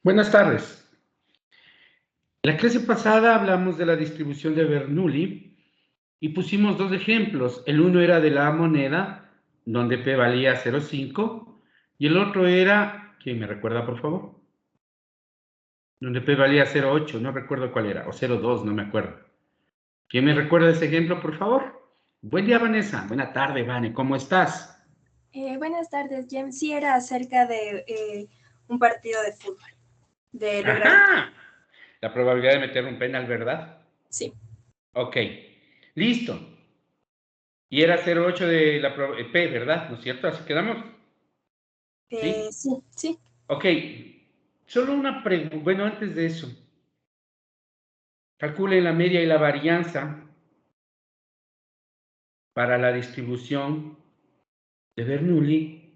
Buenas tardes. La clase pasada hablamos de la distribución de Bernoulli y pusimos dos ejemplos. El uno era de la moneda, donde P valía 0,5, y el otro era, ¿quién me recuerda, por favor? Donde P valía 0,8, no recuerdo cuál era, o 0,2, no me acuerdo. ¿Quién me recuerda ese ejemplo, por favor? Buen día, Vanessa. Buena tarde, Vane. ¿Cómo estás? Buenas tardes, James. Sí, era acerca de un partido de fútbol. De lograr. ¡Ajá! La probabilidad de meter un penal, ¿verdad? Sí. Ok. Listo. Y era 0,8 de la P, ¿verdad? ¿No es cierto? Así quedamos. ¿Sí? Sí. Ok. Solo una pregunta. Bueno, antes de eso. Calculen la media y la varianza para la distribución de Bernoulli,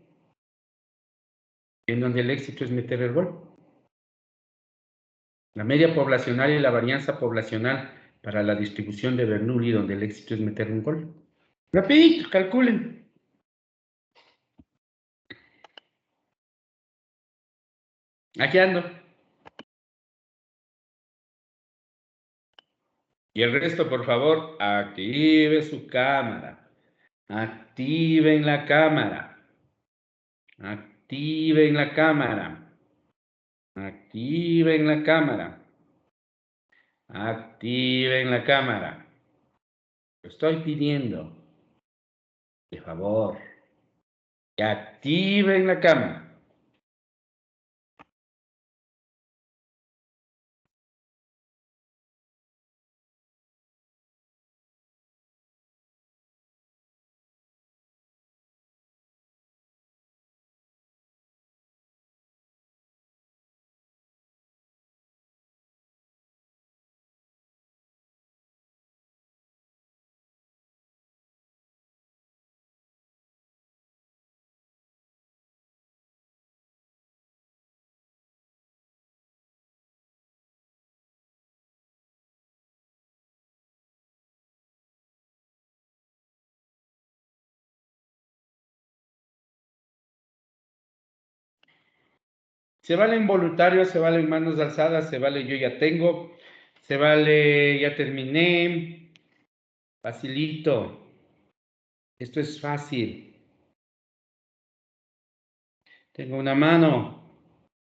en donde el éxito es meter el gol. La media poblacional y la varianza poblacional para la distribución de Bernoulli, donde el éxito es meter un gol. Rapidito, calculen. Aquí ando. Y el resto, por favor, active su cámara. Activen la cámara. Activen la cámara. Activen la cámara. Activen la cámara. Lo estoy pidiendo. De favor. Que activen la cámara. Se valen voluntarios, se valen manos alzadas, se vale yo ya tengo, se vale ya terminé. Facilito. Esto es fácil. Tengo una mano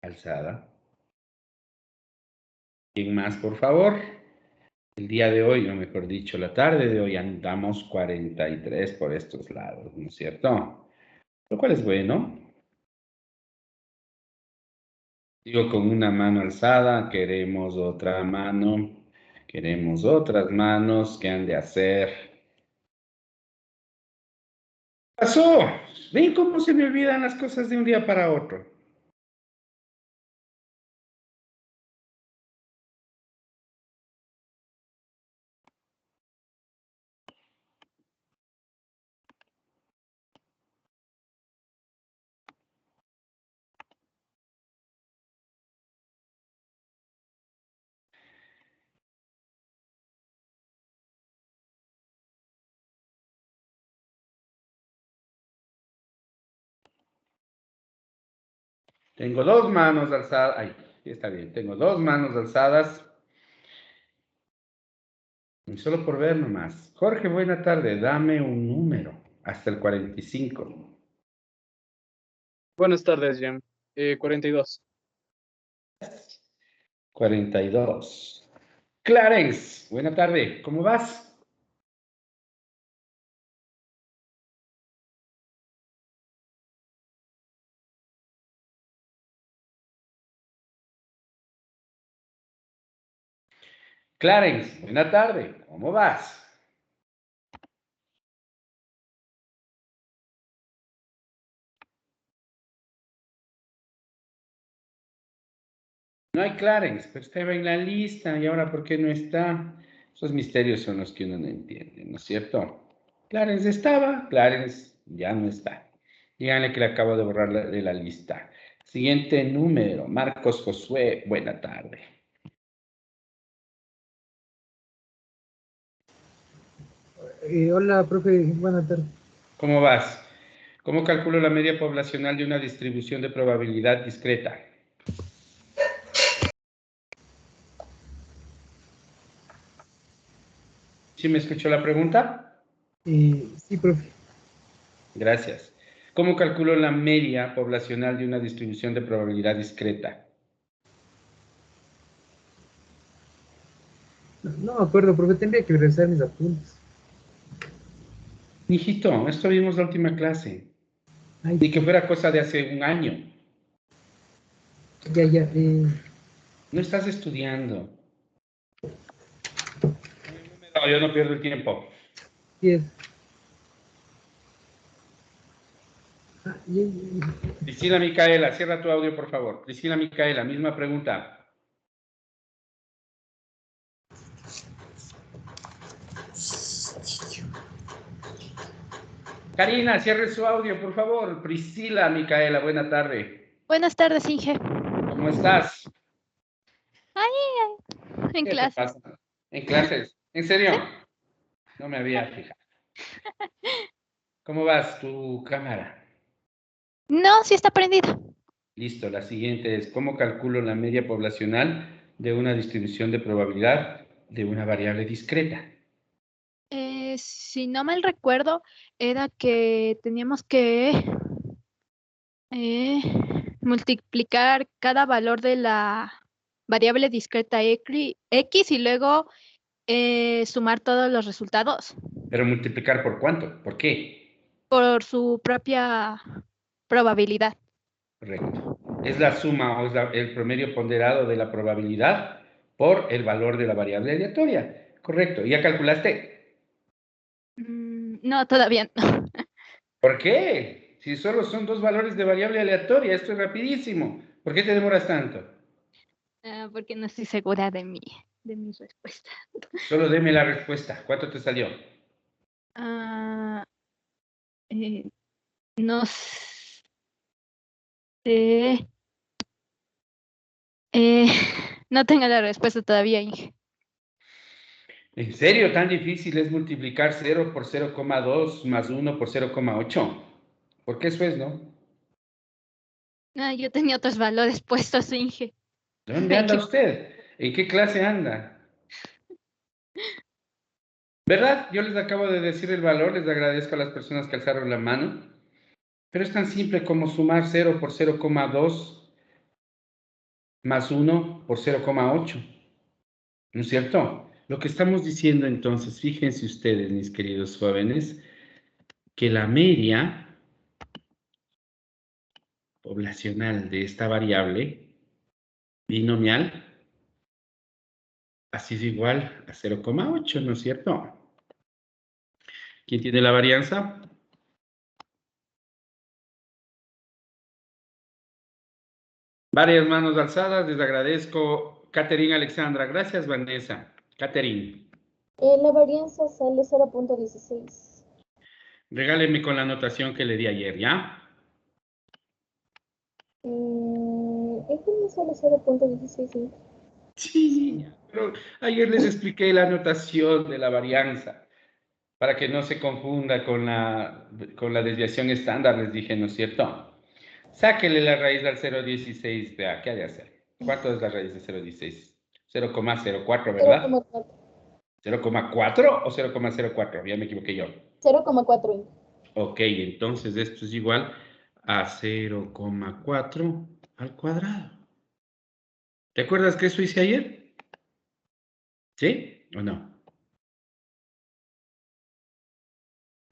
alzada. ¿Quién más, por favor? El día de hoy, o mejor dicho, la tarde de hoy, andamos 43 por estos lados, ¿no es cierto? Lo cual es bueno. Digo, con una mano alzada, queremos otra mano, queremos otras manos que han de hacer. Pasó. ¿Ven cómo se me olvidan las cosas de un día para otro? Tengo dos manos alzadas. Ay, está bien. Tengo dos manos alzadas. Y solo por ver nomás. Jorge, buena tarde. Dame un número. Hasta el 45. Buenas tardes, Jem. 42. 42. Clarence, buena tarde. ¿Cómo vas? Clarence, buena tarde. ¿Cómo vas? No hay Clarence, pero estaba en la lista y ahora ¿por qué no está? Esos misterios son los que uno no entiende, ¿no es cierto? Clarence estaba, Clarence ya no está. Díganle que le acabo de borrar de la lista. Siguiente número, Marcos Josué, buena tarde. Hola, profe, buenas tardes. ¿Cómo vas? ¿Cómo calculo la media poblacional de una distribución de probabilidad discreta? ¿Sí me escuchó la pregunta? Sí, profe. Gracias. ¿Cómo calculo la media poblacional de una distribución de probabilidad discreta? No me acuerdo, profe, tendría que revisar mis apuntes. Hijito, esto vimos la última clase. Ay, Ni que fuera cosa de hace un año. ya, ya. No estás estudiando. No, yo no pierdo el tiempo. Sí es. Ya, ya. Priscila Micaela, cierra tu audio, por favor. Priscila Micaela, misma pregunta. Karina, cierre su audio, por favor. Priscila Micaela, buena tarde. Buenas tardes, Inge. ¿Cómo estás? En ¿Qué te clases. pasa? ¿En clases? ¿En serio? ¿Sí? No me había fijado. ¿Cómo vas tu cámara? No, sí está prendida. Listo, la siguiente es, ¿cómo calculo la media poblacional de una distribución de probabilidad de una variable discreta? Si no mal recuerdo, era que teníamos que eh, multiplicar cada valor de la variable discreta X y luego sumar todos los resultados Pero multiplicar por cuánto, ¿por qué? por su propia probabilidad. Correcto. Es la suma o es el promedio ponderado de la probabilidad por el valor de la variable aleatoria. Correcto. ¿Ya calculaste? No, todavía no. ¿Por qué? Si solo son dos valores de variable aleatoria, esto es rapidísimo. ¿Por qué te demoras tanto? Porque no estoy segura de mi respuesta. Solo deme la respuesta. ¿Cuánto te salió? Ah, eh, no sé. Eh, no tengo la respuesta todavía, Inge. ¿En serio tan difícil es multiplicar 0 por 0,2 más 1 por 0,8? Porque eso es, ¿no? Yo tenía otros valores puestos, Inge. ¿Dónde Me anda equivoqué. usted? ¿En qué clase anda? ¿Verdad? Yo les acabo de decir el valor, les agradezco a las personas que alzaron la mano, pero es tan simple como sumar 0 por 0,2 más 1 por 0,8, ¿no es cierto? Lo que estamos diciendo entonces, fíjense ustedes, mis queridos jóvenes, que la media poblacional de esta variable binomial ha sido igual a 0,8, ¿no es cierto? ¿Quién tiene la varianza? Varias manos alzadas, les agradezco. Catherine Alexandra, gracias Vanessa. Catherine, La varianza sale 0.16. regáleme con la anotación que le di ayer, ¿ya? Es que no sale 0.16, ¿sí? Sí, pero ayer les expliqué la anotación de la varianza para que no se confunda con la desviación estándar, les dije, ¿no es cierto? Sáquele la raíz al 0,16, vea, ¿qué ha de hacer? ¿Cuánto es la raíz de 0,16? 0,04, ¿verdad? 0,4. 0,4 o 0,04, ya me equivoqué yo. 0,4. Ok, entonces esto es igual a 0,4 al cuadrado. ¿Te acuerdas que eso hice ayer? ¿Sí o no?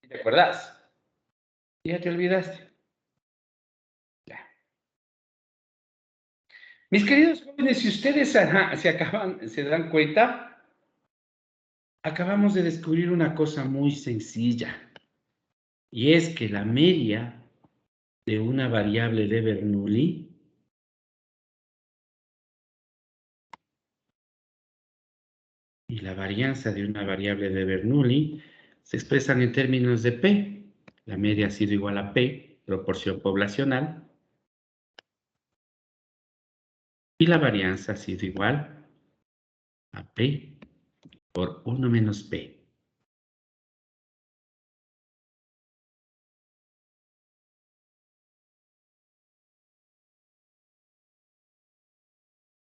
¿Te acuerdas? Ya te olvidaste. Ya. Mis queridos jóvenes, si ustedes se dan cuenta, acabamos de descubrir una cosa muy sencilla. Y es que la media de una variable de Bernoulli y la varianza de una variable de Bernoulli se expresan en términos de P. La media ha sido igual a P, proporción poblacional, y la varianza ha sido igual a P por 1 menos P.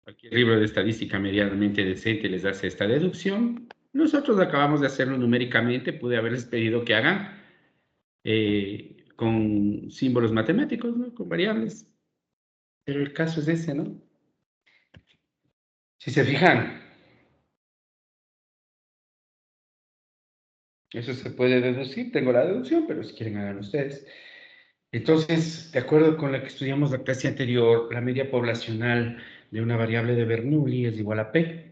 Cualquier libro de estadística medianamente decente les hace esta deducción. Nosotros acabamos de hacerlo numéricamente, pude haberles pedido que hagan con símbolos matemáticos, ¿no? Con variables. Pero el caso es ese, ¿no? Si se fijan, eso se puede deducir, tengo la deducción, pero si quieren hagan ustedes. Entonces, de acuerdo con la que estudiamos la clase anterior, la media poblacional de una variable de Bernoulli es igual a P.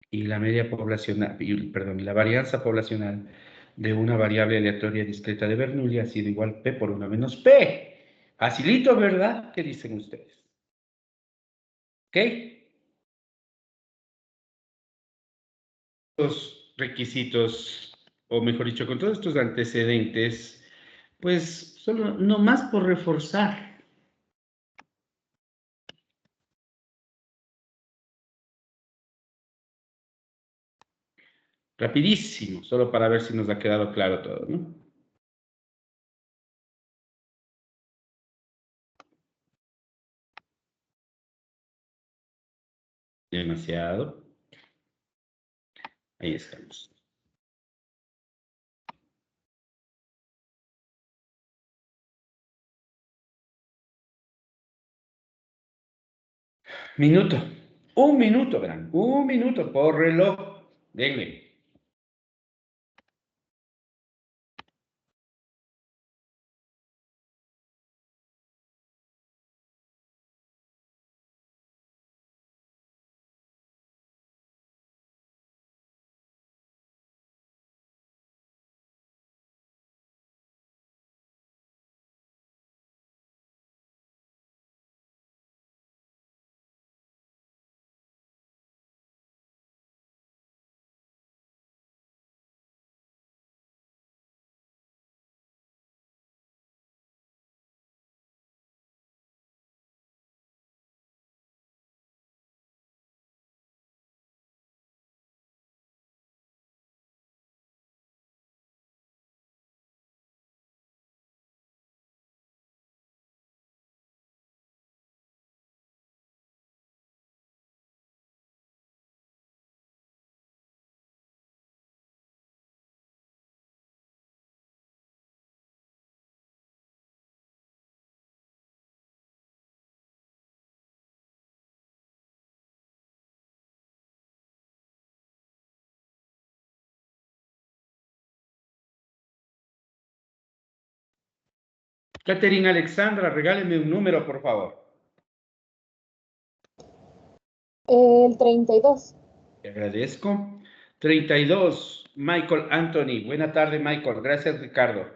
Y la media poblacional, perdón, la varianza poblacional de una variable aleatoria discreta de Bernoulli ha sido igual P por 1 menos P. Facilito, ¿verdad? ¿Qué dicen ustedes? ¿Ok? Los requisitos, o mejor dicho, con todos estos antecedentes, pues solo, no más por reforzar. Rapidísimo, solo para ver si nos ha quedado claro todo, ¿no? Demasiado. Ahí estamos. Minuto. Un minuto, verán. Un minuto por reloj. Denle. Catherine Alexandra, regáleme un número, por favor. El 32. Te agradezco. 32, Michael Anthony. Buena tarde, Michael. Gracias, Ricardo.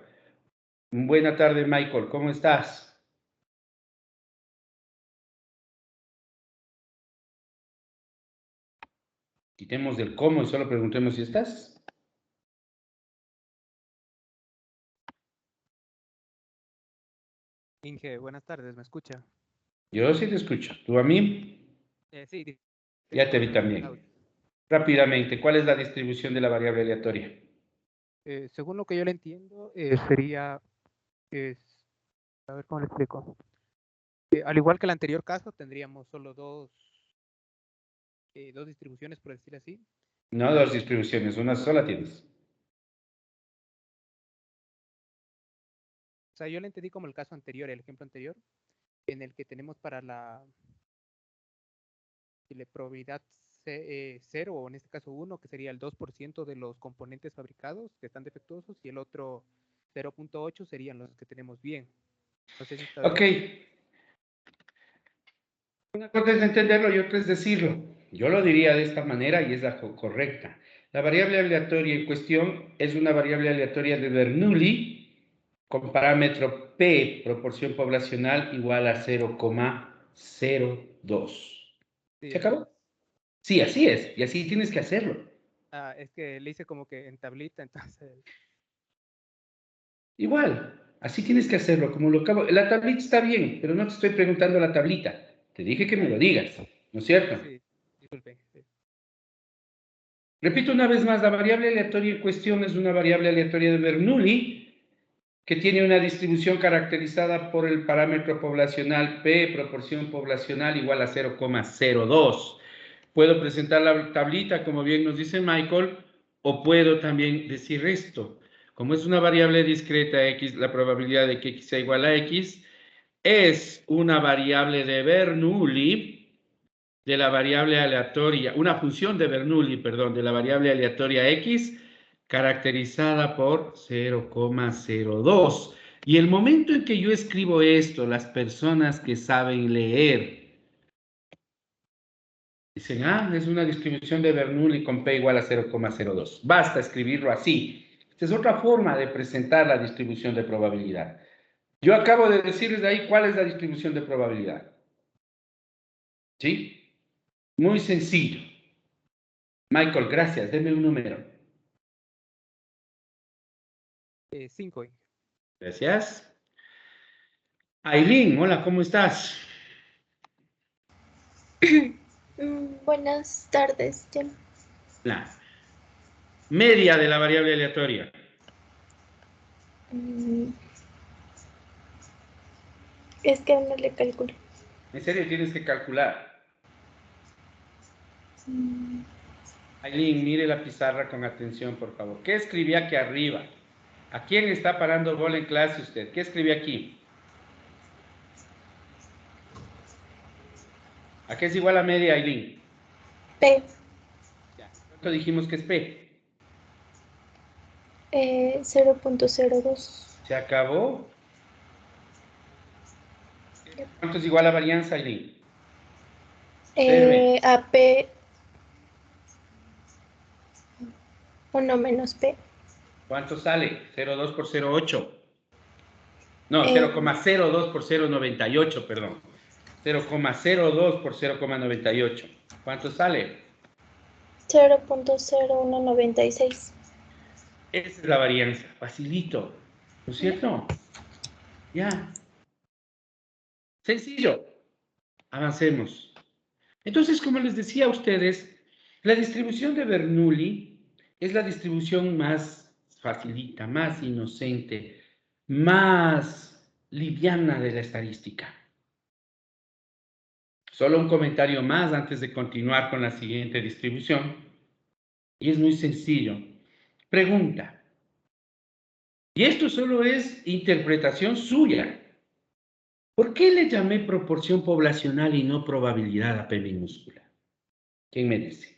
Buena tarde, Michael. ¿Cómo estás? Quitemos del cómo y solo preguntemos si estás. Inge, buenas tardes, ¿me escucha? Yo sí te escucho. ¿Tú a mí? Sí, Ya te vi también. Rápidamente, ¿cuál es la distribución de la variable aleatoria? según lo que yo le entiendo, sería, a ver cómo le explico. Al igual que el anterior caso, tendríamos solo dos distribuciones, por decir así. No dos distribuciones, una sola tienes. O sea, yo le entendí como el caso anterior, el ejemplo anterior, en el que tenemos para la probabilidad 0, o en este caso 1, que sería el 2% de los componentes fabricados que están defectuosos, y el otro 0.8 serían los que tenemos bien. No sé si está Ok. bien. Una cosa es entenderlo y otra es decirlo. Yo lo diría de esta manera y es la correcta. La variable aleatoria en cuestión es una variable aleatoria de Bernoulli con parámetro P, proporción poblacional, igual a 0,02. Sí, ¿Se acabó? Sí, así es. Y así tienes que hacerlo. es que le hice como que en tablita, entonces. Igual, así tienes que hacerlo. Como lo acabo. La tablita está bien, pero no te estoy preguntando la tablita. Te dije que me lo digas, ¿no es cierto? Sí, disculpe. Sí. Repito una vez más, la variable aleatoria en cuestión es una variable aleatoria de Bernoulli que tiene una distribución caracterizada por el parámetro poblacional P, proporción poblacional igual a 0,02. Puedo presentar la tablita, como bien nos dice Michael, o puedo también decir esto. Como es una variable discreta x, la probabilidad de que x sea igual a x es una variable de Bernoulli de la variable aleatoria, una función de Bernoulli, perdón, de la variable aleatoria x caracterizada por 0,02. Y el momento en que yo escribo esto, las personas que saben leer dicen, es una distribución de Bernoulli con p igual a 0,02. Basta escribirlo así. Esta es otra forma de presentar la distribución de probabilidad. Yo acabo de decirles de ahí cuál es la distribución de probabilidad. ¿Sí? Muy sencillo. Michael, gracias. Deme un número. 5. Gracias. Aileen, hola, ¿cómo estás? Buenas tardes, Jem. La media de la variable aleatoria. Es que no le calculo. En serio, tienes que calcular. Aileen, mire la pizarra con atención, por favor. ¿Qué escribí aquí arriba? ¿A quién está parando bola en clase usted? ¿Qué escribí aquí? ¿A qué es igual a media, Aileen? P. ¿Cuánto dijimos que es P? 0.02. ¿Se acabó? ¿Cuánto es igual a varianza, Aileen? A P. 1 menos P. ¿Cuánto sale? 0,2 por 0,8. No, Eh, 0,02 por 0,98, perdón. 0,02 por 0,98. ¿Cuánto sale? 0.0196. Esa es la varianza. Facilito. ¿No es cierto? Ya. Sencillo. Avancemos. Entonces, como les decía a ustedes, la distribución de Bernoulli es la distribución más facilita, más inocente, más liviana de la estadística. Solo un comentario más antes de continuar con la siguiente distribución. Y es muy sencillo. Pregunta. Y esto solo es interpretación suya. ¿Por qué le llamé proporción poblacional y no probabilidad a P minúscula? ¿Quién me dice?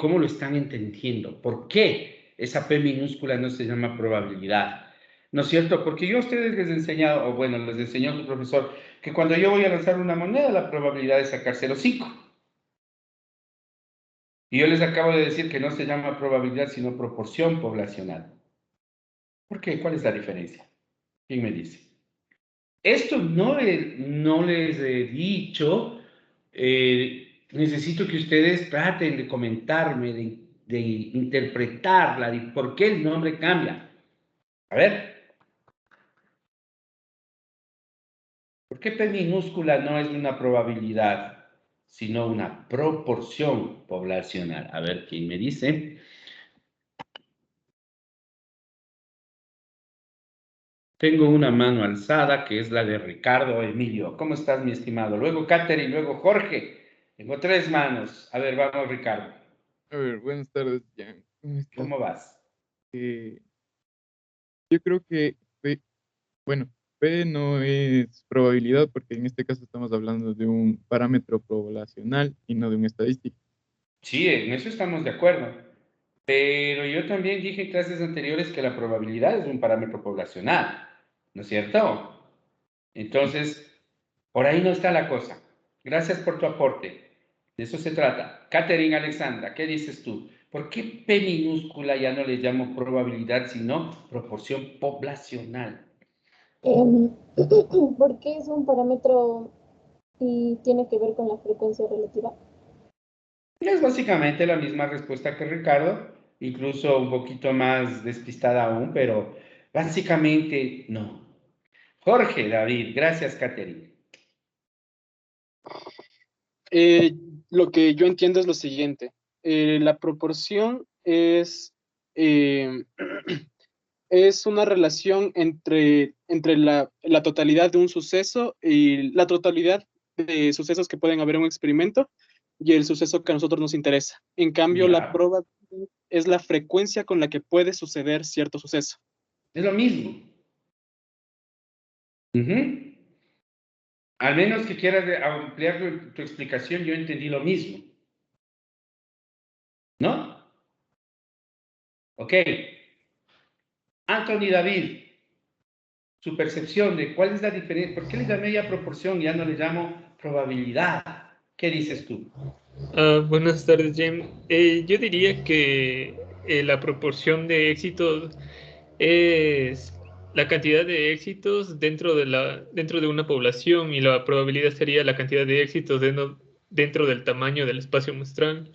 ¿Cómo lo están entendiendo? ¿Por qué esa P minúscula no se llama probabilidad? ¿No es cierto? Porque yo a ustedes les he enseñado, o bueno, les enseñó su profesor, que cuando yo voy a lanzar una moneda, la probabilidad es sacar 0,5. Y yo les acabo de decir que no se llama probabilidad, sino proporción poblacional. ¿Por qué? ¿Cuál es la diferencia? ¿Quién me dice? Esto no les he dicho. Necesito que ustedes traten de comentarme, de interpretarla, de por qué el nombre cambia. A ver. ¿Por qué P minúscula no es una probabilidad, sino una proporción poblacional? A ver, ¿quién me dice? Tengo una mano alzada que es la de Ricardo Emilio. ¿Cómo estás, mi estimado? Luego Catherine, luego Jorge. Tengo 3 manos. A ver, vamos, Ricardo. A ver, buenas tardes, Jan. ¿Cómo estás? ¿Cómo vas? Yo creo que P no es probabilidad porque en este caso estamos hablando de un parámetro poblacional y no de una estadística. Sí, en eso estamos de acuerdo. Pero yo también dije en clases anteriores que la probabilidad es un parámetro poblacional, ¿no es cierto? Entonces, por ahí no está la cosa. Gracias por tu aporte. De eso se trata. Catherine Alexandra, ¿qué dices tú? ¿Por qué P minúscula ya no le llamo probabilidad, sino proporción poblacional? Porque es un parámetro y tiene que ver con la frecuencia relativa. Es básicamente la misma respuesta que Ricardo, incluso un poquito más despistada aún, pero básicamente no. Jorge, David, gracias, Catherine. Lo que yo entiendo es lo siguiente. La proporción eh, es una relación entre la totalidad de un suceso y la totalidad de sucesos que pueden haber en un experimento y el suceso que a nosotros nos interesa. En cambio, Ya. la probabilidad es la frecuencia con la que puede suceder cierto suceso. Es lo mismo. Ujú. Al menos que quieras ampliar tu explicación, yo entendí lo mismo. ¿No? Ok. Anthony David, su percepción de cuál es la diferencia, ¿por qué le llamé ya proporción y ya no le llamo probabilidad? ¿Qué dices tú? Buenas tardes, James. Yo diría que la proporción de éxitos es la cantidad de éxitos dentro de una población y la probabilidad sería la cantidad de éxitos dentro del tamaño del espacio muestral.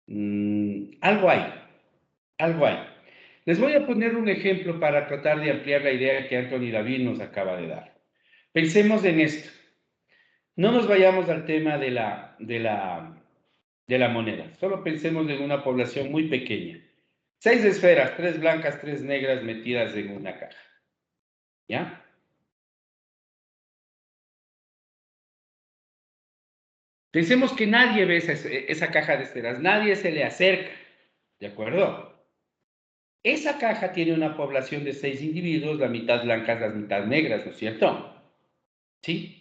Algo hay, algo hay. Les voy a poner un ejemplo para tratar de ampliar la idea que Anthony David nos acaba de dar. Pensemos en esto. No nos vayamos al tema de la moneda. Solo pensemos en una población muy pequeña. 6 esferas, 3 blancas, 3 negras metidas en una caja. ¿Ya? Pensemos que nadie ve esa caja de esferas, nadie se le acerca. ¿De acuerdo? Esa caja tiene una población de 6 individuos, la mitad blancas, la mitad negras, ¿no es cierto? ¿Sí?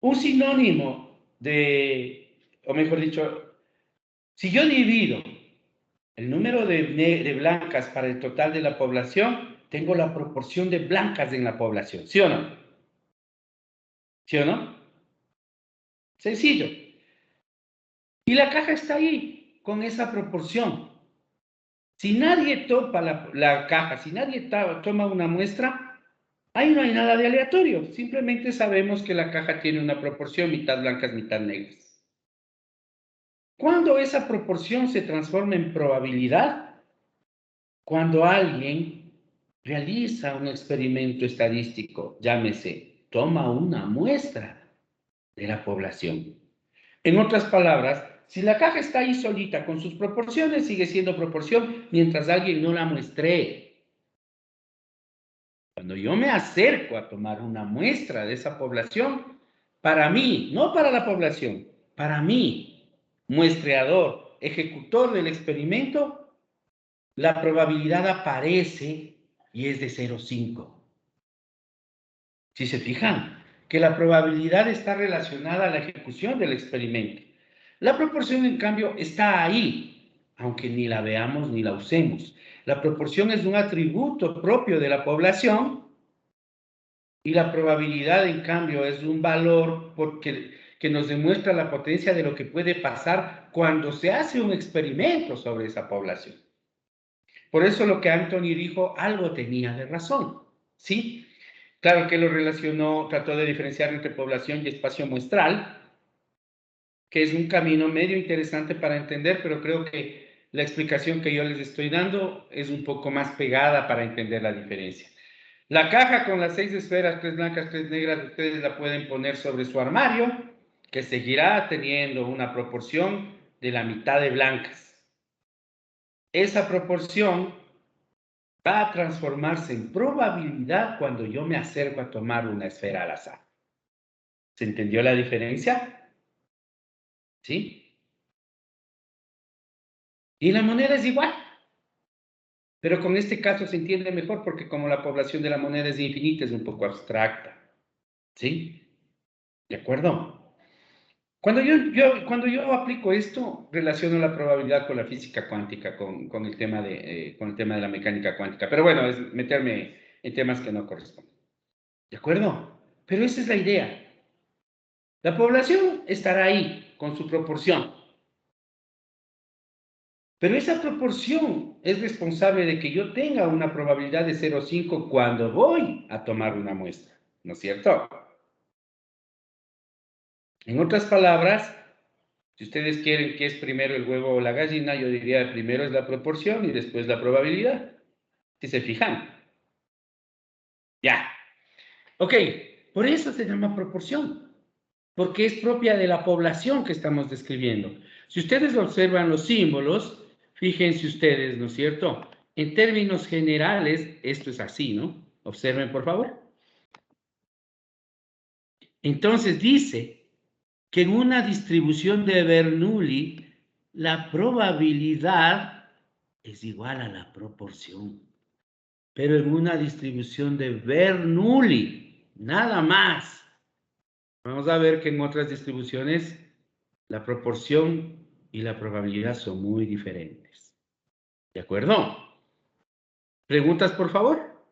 Un sinónimo o mejor dicho, si yo divido el número de blancas para el total de la población, tengo la proporción de blancas en la población, ¿sí o no? ¿Sí o no? Sencillo. Y la caja está ahí, con esa proporción. Si nadie topa la caja, si nadie toma una muestra, ahí no hay nada de aleatorio. Simplemente sabemos que la caja tiene una proporción, mitad blancas, mitad negras. ¿Cuándo esa proporción se transforma en probabilidad? Cuando alguien realiza un experimento estadístico, llámese, toma una muestra de la población. En otras palabras, si la caja está ahí solita con sus proporciones, sigue siendo proporción mientras alguien no la muestre. Cuando yo me acerco a tomar una muestra de esa población, para mí, no para la población, para mí, muestreador, ejecutor del experimento, la probabilidad aparece y es de 0,5. Si se fijan, que la probabilidad está relacionada a la ejecución del experimento. La proporción, en cambio, está ahí, aunque ni la veamos ni la usemos. La proporción es un atributo propio de la población y la probabilidad, en cambio, es un valor que nos demuestra la potencia de lo que puede pasar cuando se hace un experimento sobre esa población. Por eso lo que Anthony dijo, algo tenía de razón, ¿sí? Claro que lo relacionó, trató de diferenciar entre población y espacio muestral, que es un camino medio interesante para entender, pero creo que la explicación que yo les estoy dando es un poco más pegada para entender la diferencia. La caja con las 6 esferas, 3 blancas, 3 negras, ustedes la pueden poner sobre su armario, que seguirá teniendo una proporción de la mitad de blancas. Esa proporción va a transformarse en probabilidad cuando yo me acerco a tomar una esfera al azar. ¿Se entendió la diferencia? ¿Sí? Y la moneda es igual. Pero con este caso se entiende mejor porque como la población de la moneda es infinita, es un poco abstracta. ¿Sí? ¿De acuerdo? Cuando yo aplico esto, relaciono la probabilidad con la física cuántica, con el tema de la mecánica cuántica. Pero bueno, es meterme en temas que no corresponden. ¿De acuerdo? Pero esa es la idea. La población estará ahí con su proporción. Pero esa proporción es responsable de que yo tenga una probabilidad de 0,5 cuando voy a tomar una muestra. ¿No es cierto? En otras palabras, si ustedes quieren que es primero el huevo o la gallina, yo diría primero es la proporción y después la probabilidad. Si se fijan. Ya. Ok, por eso se llama proporción. Porque es propia de la población que estamos describiendo. Si ustedes observan los símbolos, fíjense ustedes, ¿no es cierto? En términos generales, esto es así, ¿no? Observen, por favor. Entonces dice que en una distribución de Bernoulli, la probabilidad es igual a la proporción. Pero en una distribución de Bernoulli, nada más. Vamos a ver que en otras distribuciones la proporción y la probabilidad son muy diferentes. ¿De acuerdo? ¿Preguntas, por favor?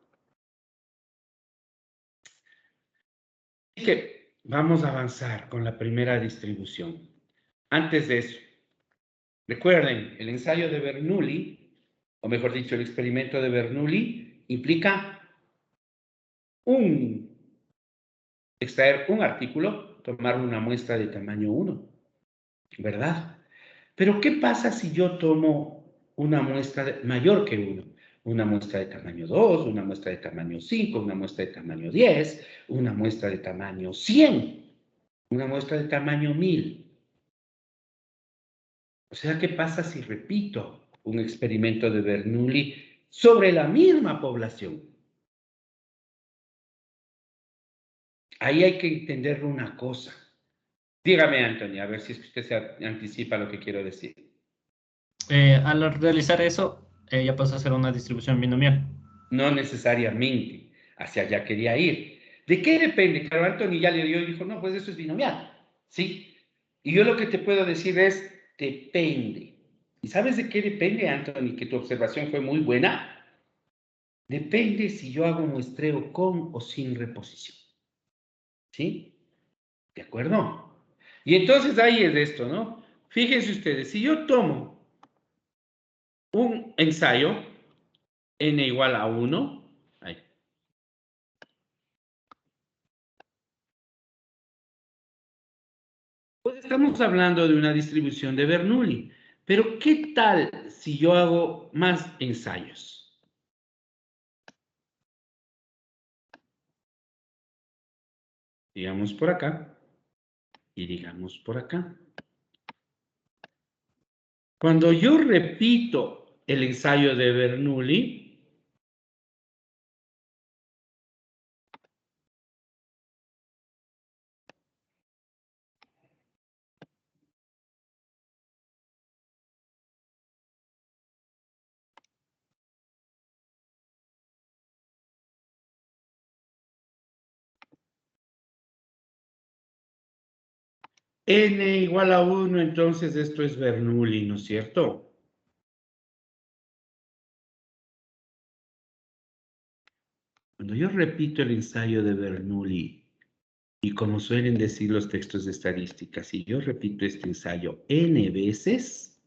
Así que vamos a avanzar con la primera distribución. Antes de eso, recuerden, el ensayo de Bernoulli, o mejor dicho, el experimento de Bernoulli, implica extraer un artículo, tomar una muestra de tamaño 1, ¿verdad? Pero ¿qué pasa si yo tomo una muestra mayor que 1? Una muestra de tamaño 2, una muestra de tamaño 5, una muestra de tamaño 10, una muestra de tamaño 100, una muestra de tamaño 1000. O sea, ¿qué pasa si repito un experimento de Bernoulli sobre la misma población? Ahí hay que entender una cosa. Dígame, Anthony, a ver si es que usted se anticipa lo que quiero decir. Al realizar eso, ya pasa a ser una distribución binomial. No necesariamente. Hacia allá quería ir. ¿De qué depende? Claro, Anthony ya le dio y dijo, no, pues eso es binomial. ¿Sí? Y yo lo que te puedo decir es, depende. ¿Y sabes de qué depende, Anthony? Que tu observación fue muy buena. Depende si yo hago muestreo con o sin reposición. ¿Sí? ¿De acuerdo? Y entonces ahí es esto, ¿no? Fíjense ustedes, si yo tomo un ensayo, n igual a 1, ahí. Pues estamos hablando de una distribución de Bernoulli, pero ¿qué tal si yo hago más ensayos? Digamos por acá y digamos por acá. Cuando yo repito el ensayo de Bernoulli, n igual a 1, entonces esto es Bernoulli, ¿no es cierto? Cuando yo repito el ensayo de Bernoulli, y como suelen decir los textos de estadística, si yo repito este ensayo n veces,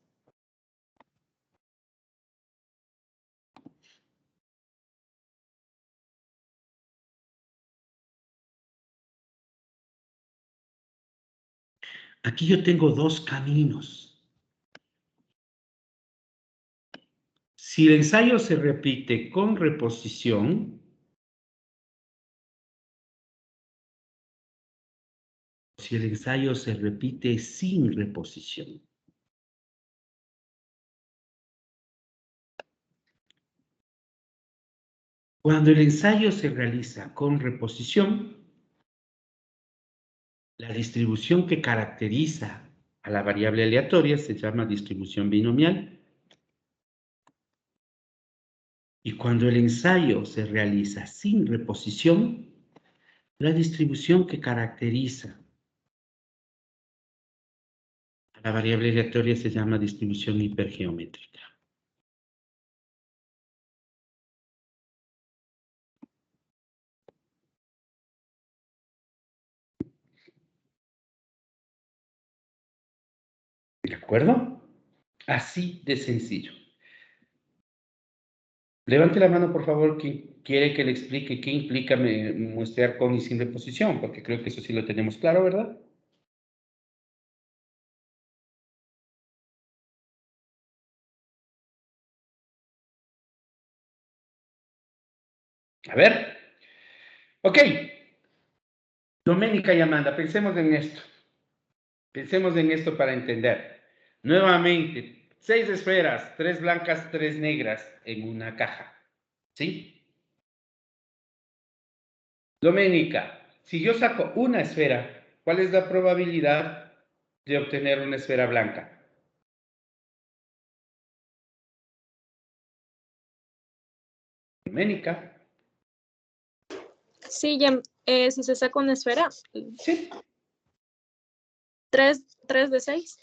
aquí yo tengo dos caminos. Si el ensayo se repite con reposición, si el ensayo se repite sin reposición. Cuando el ensayo se realiza con reposición, la distribución que caracteriza a la variable aleatoria se llama distribución binomial. Y cuando el ensayo se realiza sin reposición, la distribución que caracteriza a la variable aleatoria se llama distribución hipergeométrica. ¿De acuerdo? Así de sencillo. Levante la mano, por favor, quien quiere que le explique qué implica muestrear con y sin reposición, porque creo que eso sí lo tenemos claro, ¿verdad? A ver. Ok. Doménica y Amanda, pensemos en esto. Pensemos en esto para entender. Nuevamente, 6 esferas, 3 blancas, 3 negras en una caja. ¿Sí? Doménica, si yo saco una esfera, ¿cuál es la probabilidad de obtener una esfera blanca? Doménica. Sí, si se saca una esfera, Sí. 3 de 6.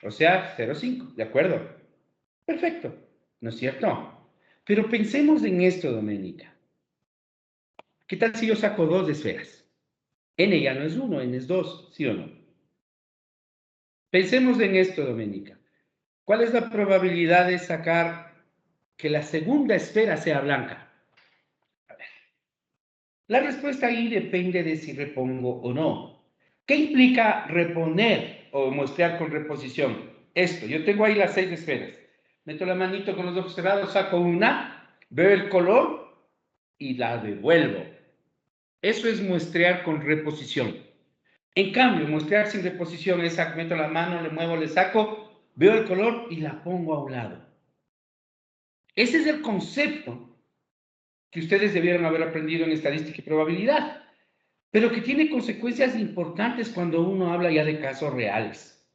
O sea, 0,5, ¿de acuerdo? Perfecto, ¿no es cierto? Pero pensemos en esto, Doménica. ¿Qué tal si yo saco 2 esferas? N ya no es 1, N es 2, ¿sí o no? Pensemos en esto, Doménica. ¿Cuál es la probabilidad de sacar que la segunda esfera sea blanca? A ver. La respuesta ahí depende de si repongo o no. ¿Qué implica reponer o muestrear con reposición? Esto, yo tengo ahí las 6 esferas. Meto la manito con los ojos cerrados, saco una, veo el color y la devuelvo. Eso es muestrear con reposición. En cambio, muestrear sin reposición es meto la mano, le muevo, le saco, veo el color y la pongo a un lado. Ese es el concepto que ustedes debieron haber aprendido en estadística y probabilidad, pero que tiene consecuencias importantes cuando uno habla ya de casos reales.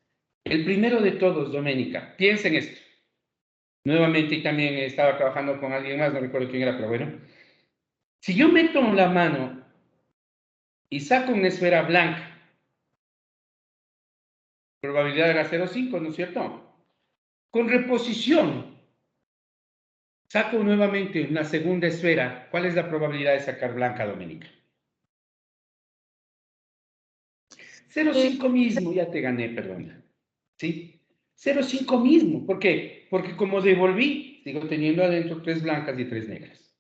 El primero de todos, Doménica, piensen esto. Nuevamente, y también estaba trabajando con alguien más, no recuerdo quién era, pero bueno. Si yo meto la mano y saco una esfera blanca, probabilidad era 0,5, ¿no es cierto? Con reposición, saco nuevamente una segunda esfera. ¿Cuál es la probabilidad de sacar blanca, Doménica? 0,5 mismo, ya te gané, perdón. ¿Sí? 0,5 mismo. ¿Por qué? Porque como devolví, sigo teniendo adentro 3 blancas y 3 negras.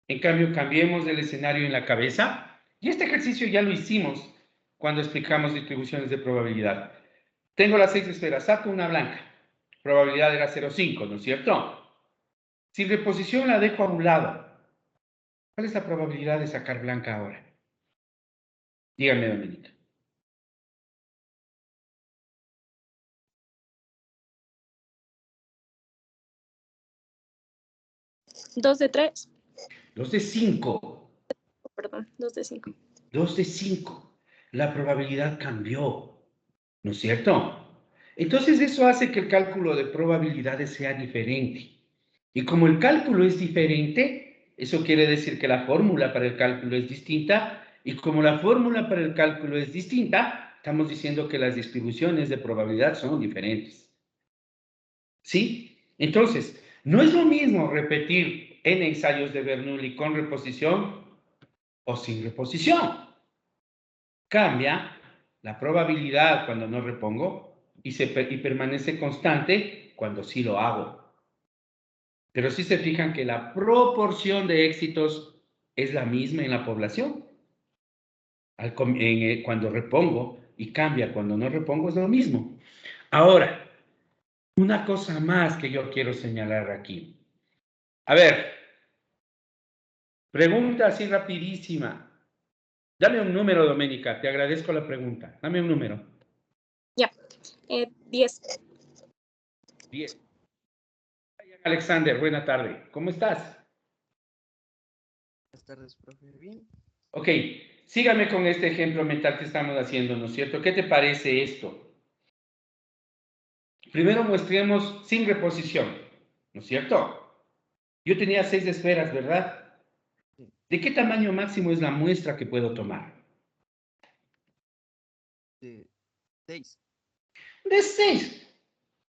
En cambio, cambiemos el escenario en la cabeza. Y este ejercicio ya lo hicimos cuando explicamos distribuciones de probabilidad. Tengo las 6 esferas, saco una blanca. Probabilidad era 0,5, ¿no es cierto? Si reposición la dejo a un lado, ¿cuál es la probabilidad de sacar blanca ahora? Dígame, Doménica. 2 de 3. 2 de 5. Perdón, 2 de 5. 2 de 5. La probabilidad cambió, ¿no es cierto? Entonces eso hace que el cálculo de probabilidades sea diferente. Y como el cálculo es diferente, eso quiere decir que la fórmula para el cálculo es distinta. Y como la fórmula para el cálculo es distinta, estamos diciendo que las distribuciones de probabilidad son diferentes. ¿Sí? Entonces, no es lo mismo repetir n ensayos de Bernoulli con reposición o sin reposición. Cambia la probabilidad cuando no repongo y permanece constante cuando sí lo hago. Pero sí se fijan que la proporción de éxitos es la misma en la población. Cuando repongo y cambia cuando no repongo es lo mismo. Ahora, una cosa más que yo quiero señalar aquí. A ver, pregunta así rapidísima. Dame un número, Doménica, te agradezco la pregunta. Dame un número. Ya, 10. 10. Alexander, buena tarde. ¿Cómo estás? Buenas tardes, profe. Bien. Ok, sígame con este ejemplo mental que estamos haciendo, ¿no es cierto? ¿Qué te parece esto? Primero muestremos sin reposición, ¿no es cierto? Yo tenía 6 esferas, ¿verdad? ¿De qué tamaño máximo es la muestra que puedo tomar? De 6. De 6.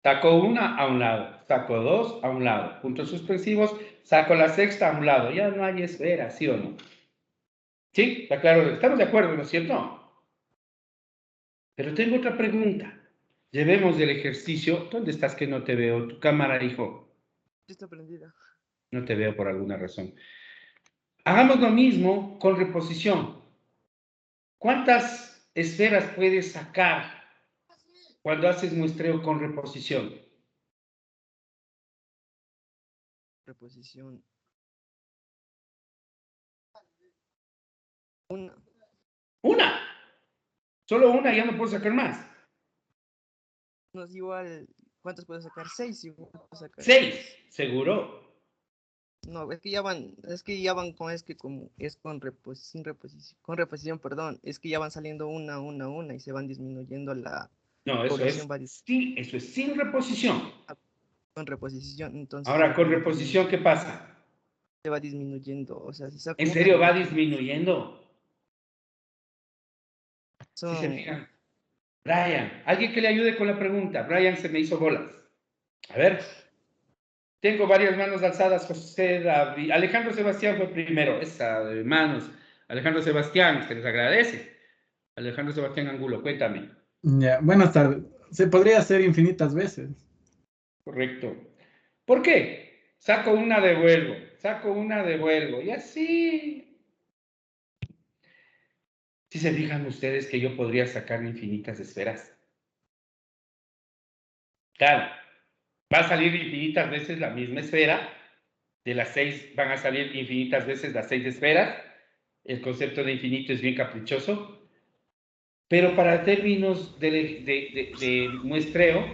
Saco una a un lado, saco 2 a un lado, puntos suspensivos, saco la sexta a un lado. Ya no hay esfera, ¿sí o no? ¿Sí? ¿Está claro? Estamos de acuerdo, ¿no es cierto? Pero tengo otra pregunta. Llevemos el ejercicio. ¿Dónde estás que no te veo? Tu cámara, hijo. Está prendida. No te veo por alguna razón. Hagamos lo mismo con reposición. ¿Cuántas esferas puedes sacar cuando haces muestreo con reposición? Reposición. Una. ¡Una! Solo una, ya no puedo sacar más. No es igual. ¿Cuántas puedes sacar? 6. Igual puedes sacar 6, seguro. No, es que ya van con, es que como, es con reposición, perdón, es que ya van saliendo una y se van disminuyendo la No, población va sí, eso es sin reposición. con reposición, entonces Ahora, con reposición, ¿qué pasa? se va disminuyendo, o sea, si saco ¿En una serio va población, disminuyendo? Si se son, fijan. Brian, alguien que le ayude con la pregunta. Brian se me hizo bolas. A ver. Tengo varias manos alzadas, José David. Alejandro Sebastián fue primero. Esa de manos. Alejandro Sebastián, se les agradece. Alejandro Sebastián Angulo, cuéntame. Ya, buenas tardes. Se podría hacer infinitas veces. Correcto. ¿Por qué? Saco una, devuelvo. Saco una, devuelvo. Y así. Si se fijan ustedes que yo podría sacar infinitas esferas. Claro, va a salir infinitas veces la misma esfera. De las 6 van a salir infinitas veces las 6 esferas. El concepto de infinito es bien caprichoso. Pero para términos de muestreo,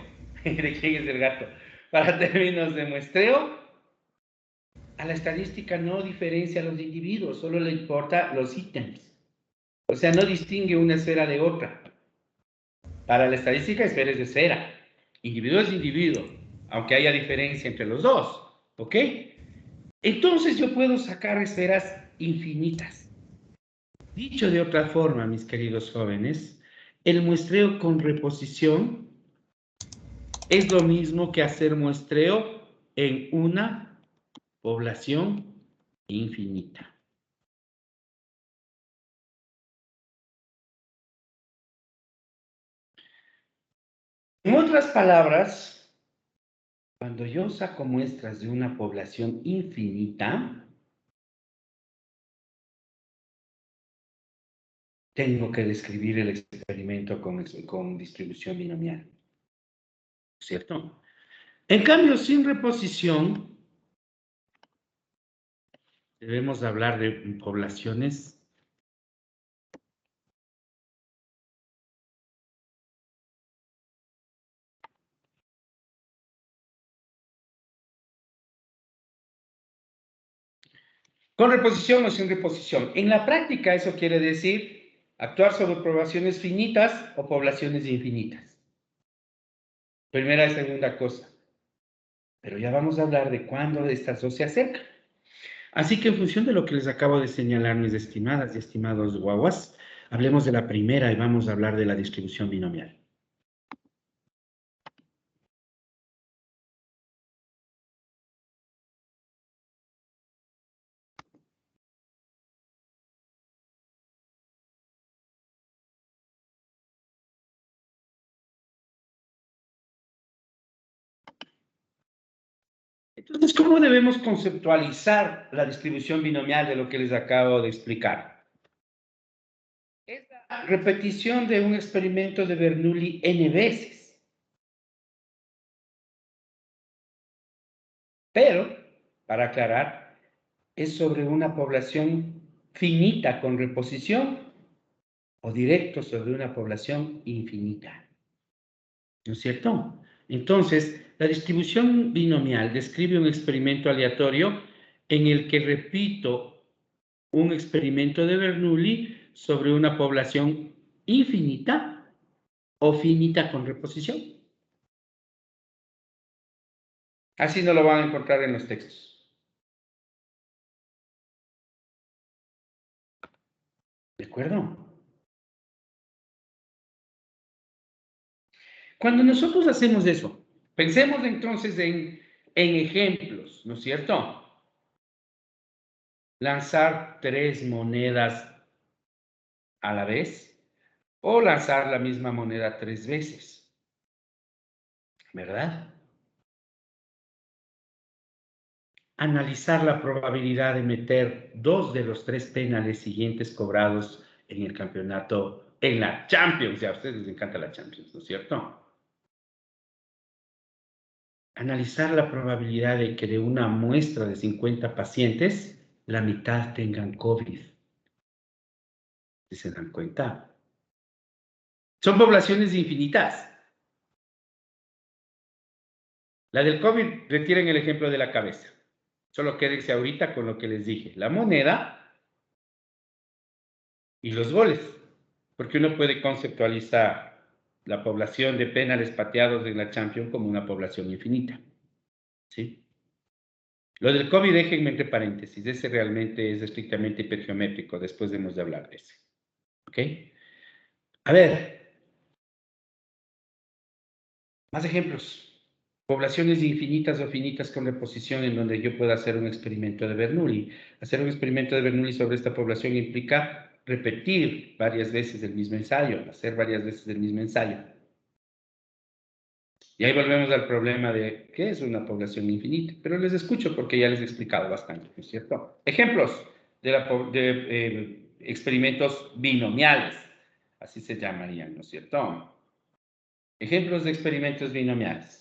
¿de quién es el gato? Para términos de muestreo, a la estadística no diferencia a los individuos, solo le importa los ítems. O sea, no distingue una esfera de otra. Para la estadística, esfera es esfera. Individuo es individuo, aunque haya diferencia entre los dos. ¿Ok? Entonces yo puedo sacar esferas infinitas. Dicho de otra forma, mis queridos jóvenes, el muestreo con reposición es lo mismo que hacer muestreo en una población infinita. En otras palabras, cuando yo saco muestras de una población infinita, tengo que describir el experimento con distribución binomial. ¿Cierto? En cambio, sin reposición, debemos hablar de poblaciones con reposición o sin reposición. En la práctica eso quiere decir actuar sobre poblaciones finitas o poblaciones infinitas. Primera y segunda cosa. Pero ya vamos a hablar de cuándo estas dos se acercan. Así que en función de lo que les acabo de señalar, mis estimadas y estimados guaguas, hablemos de la primera y vamos a hablar de la distribución binomial. Entonces, ¿cómo debemos conceptualizar la distribución binomial de lo que les acabo de explicar? Es la repetición de un experimento de Bernoulli n veces. Pero, para aclarar, es sobre una población finita con reposición o directo sobre una población infinita. ¿No es cierto? Entonces, la distribución binomial describe un experimento aleatorio en el que repito un experimento de Bernoulli sobre una población infinita o finita con reposición. Así no lo van a encontrar en los textos. ¿De acuerdo? Cuando nosotros hacemos eso, pensemos entonces en ejemplos, ¿no es cierto? Lanzar 3 monedas a la vez o lanzar la misma moneda 3 veces, ¿verdad? Analizar la probabilidad de meter 2 de los 3 penales siguientes cobrados en el campeonato, en la Champions. Ya a ustedes les encanta la Champions, ¿no es cierto? Analizar la probabilidad de que de una muestra de 50 pacientes, la mitad tengan COVID. ¿Sí se dan cuenta? Son poblaciones infinitas. La del COVID, retiren el ejemplo de la cabeza. Solo quédense ahorita con lo que les dije. La moneda y los goles. Porque uno puede conceptualizar la población de penales pateados en la Champions como una población infinita. ¿Sí? Lo del COVID, déjenme entre paréntesis. Ese realmente es estrictamente hipergeométrico. Después debemos de hablar de ese. ¿Ok? A ver. Más ejemplos. Poblaciones infinitas o finitas con reposición en donde yo pueda hacer un experimento de Bernoulli. Hacer un experimento de Bernoulli sobre esta población implica repetir varias veces el mismo ensayo, hacer varias veces el mismo ensayo. Y ahí volvemos al problema de qué es una población infinita. Pero les escucho porque ya les he explicado bastante, ¿no es cierto? Ejemplos de experimentos binomiales, así se llamarían, ¿no es cierto? Ejemplos de experimentos binomiales.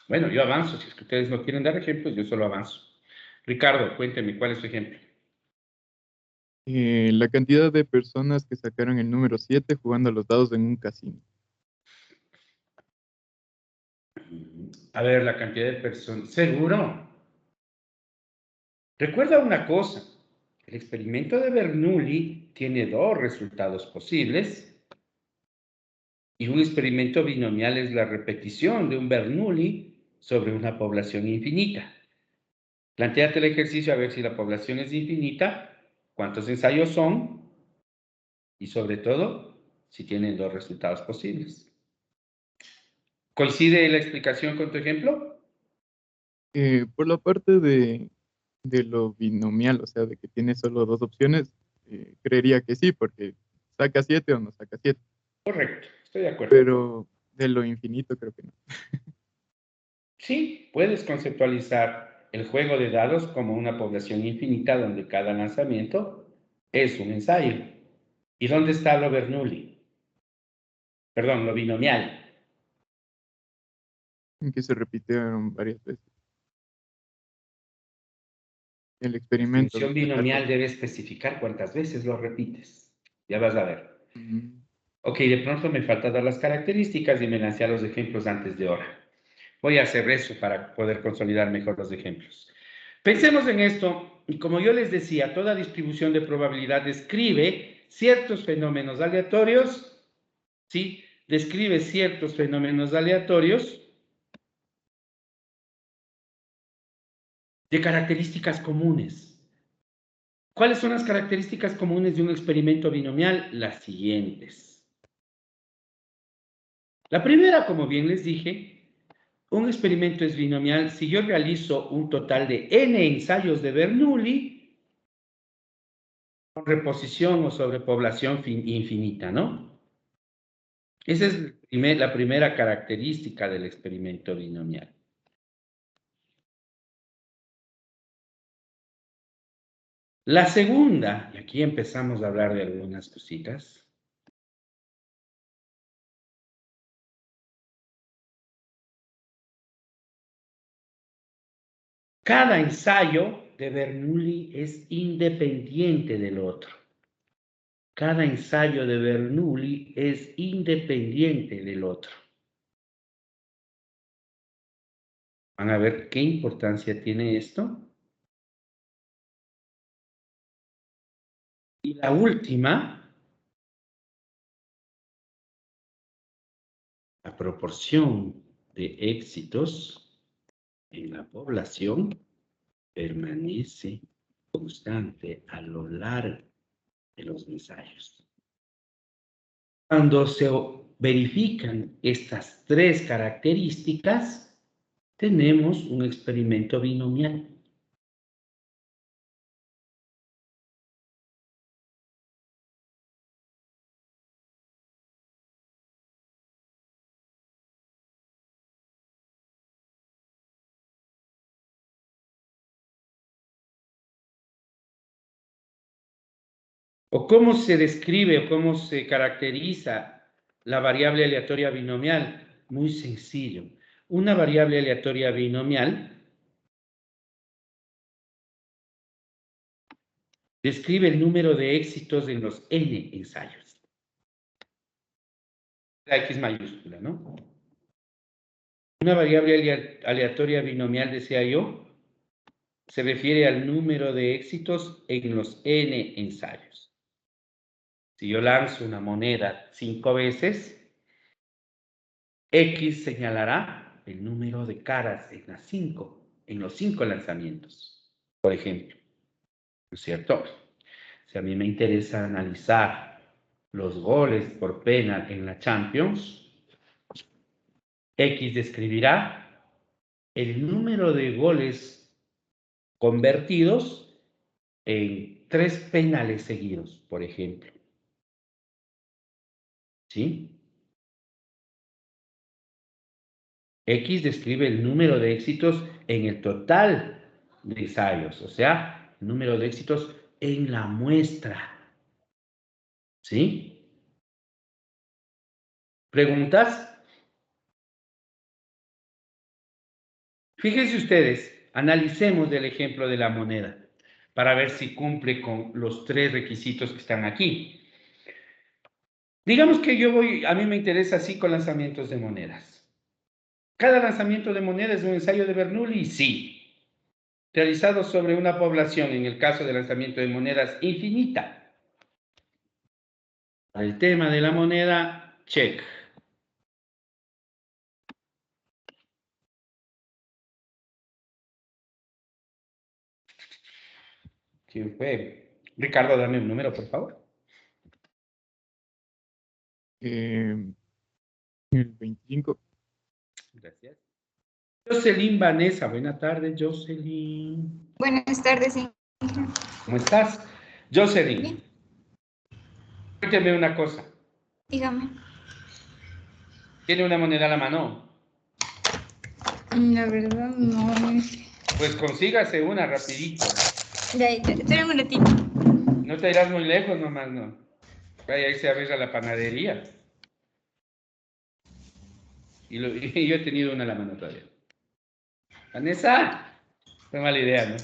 Bueno, yo avanzo. Si es que ustedes no quieren dar ejemplos, yo solo avanzo. Ricardo, cuénteme, ¿cuál es su ejemplo? La cantidad de personas que sacaron el número 7 jugando a los dados en un casino. A ver, la cantidad de personas. ¿Seguro? Recuerda una cosa. El experimento de Bernoulli tiene dos resultados posibles y un experimento binomial es la repetición de un Bernoulli sobre una población infinita. Plantéate el ejercicio a ver si la población es infinita, cuántos ensayos son y sobre todo si tienen dos resultados posibles. ¿Coincide la explicación con tu ejemplo? Por la parte de lo binomial, o sea, de que tiene solo dos opciones, creería que sí, porque saca 7 o no saca 7. Correcto, estoy de acuerdo. Pero de lo infinito creo que no. Sí, puedes conceptualizar el juego de dados como una población infinita donde cada lanzamiento es un ensayo. ¿Y dónde está lo Bernoulli? Perdón, lo binomial. En que se repitieron varias veces. El experimento. La función binomial debe especificar cuántas veces lo repites. Ya vas a ver. Ok, de pronto me falta dar las características y me lancé a los ejemplos antes de hora. Voy a hacer eso para poder consolidar mejor los ejemplos. Pensemos en esto, y como yo les decía, toda distribución de probabilidad describe ciertos fenómenos aleatorios, ¿sí? Describe ciertos fenómenos aleatorios de características comunes. ¿Cuáles son las características comunes de un experimento binomial? Las siguientes. La primera, como bien les dije, un experimento es binomial si yo realizo un total de n ensayos de Bernoulli con reposición o sobrepoblación infinita, ¿no? Esa es la primera característica del experimento binomial. La segunda, y aquí empezamos a hablar de algunas cositas. Cada ensayo de Bernoulli es independiente del otro. Cada ensayo de Bernoulli es independiente del otro. Van a ver qué importancia tiene esto. Y la última, la proporción de éxitos en la población permanece constante a lo largo de los ensayos. Cuando se verifican estas tres características, tenemos un experimento binomial. ¿O cómo se describe o cómo se caracteriza la variable aleatoria binomial? Muy sencillo. Una variable aleatoria binomial describe el número de éxitos en los n ensayos. La X mayúscula, ¿no? Una variable aleatoria binomial, decía yo, se refiere al número de éxitos en los n ensayos. Si yo lanzo una moneda 5 veces, X señalará el número de caras en los 5 lanzamientos, por ejemplo. ¿No es cierto? Si a mí me interesa analizar los goles por penal en la Champions, X describirá el número de goles convertidos en 3 penales seguidos, por ejemplo. ¿Sí? X describe el número de éxitos en el total de ensayos, o sea, el número de éxitos en la muestra. ¿Sí? ¿Preguntas? Fíjense ustedes, analicemos el ejemplo de la moneda para ver si cumple con los 3 requisitos que están aquí. Digamos que a mí me interesa 5 lanzamientos de monedas. ¿Cada lanzamiento de moneda es un ensayo de Bernoulli? Sí. Realizado sobre una población, en el caso del lanzamiento de monedas, infinita. El tema de la moneda, check. ¿Quién fue? Ricardo, dame un número, por favor. El 25. Gracias. Jocelyn Vanessa, buena tarde, Jocelyn. Buenas tardes, ¿Cómo estás? Jocelyn, bien, cuénteme una cosa. dígame. ¿Tiene una moneda a la mano? La verdad, no. Pues consígase una rapidito. Ya, espera un ratito. No te irás muy lejos nomás, no. Vaya, ahí se arregla la panadería. Y yo he tenido una a la mano todavía. Vanessa, fue mala idea, ¿no?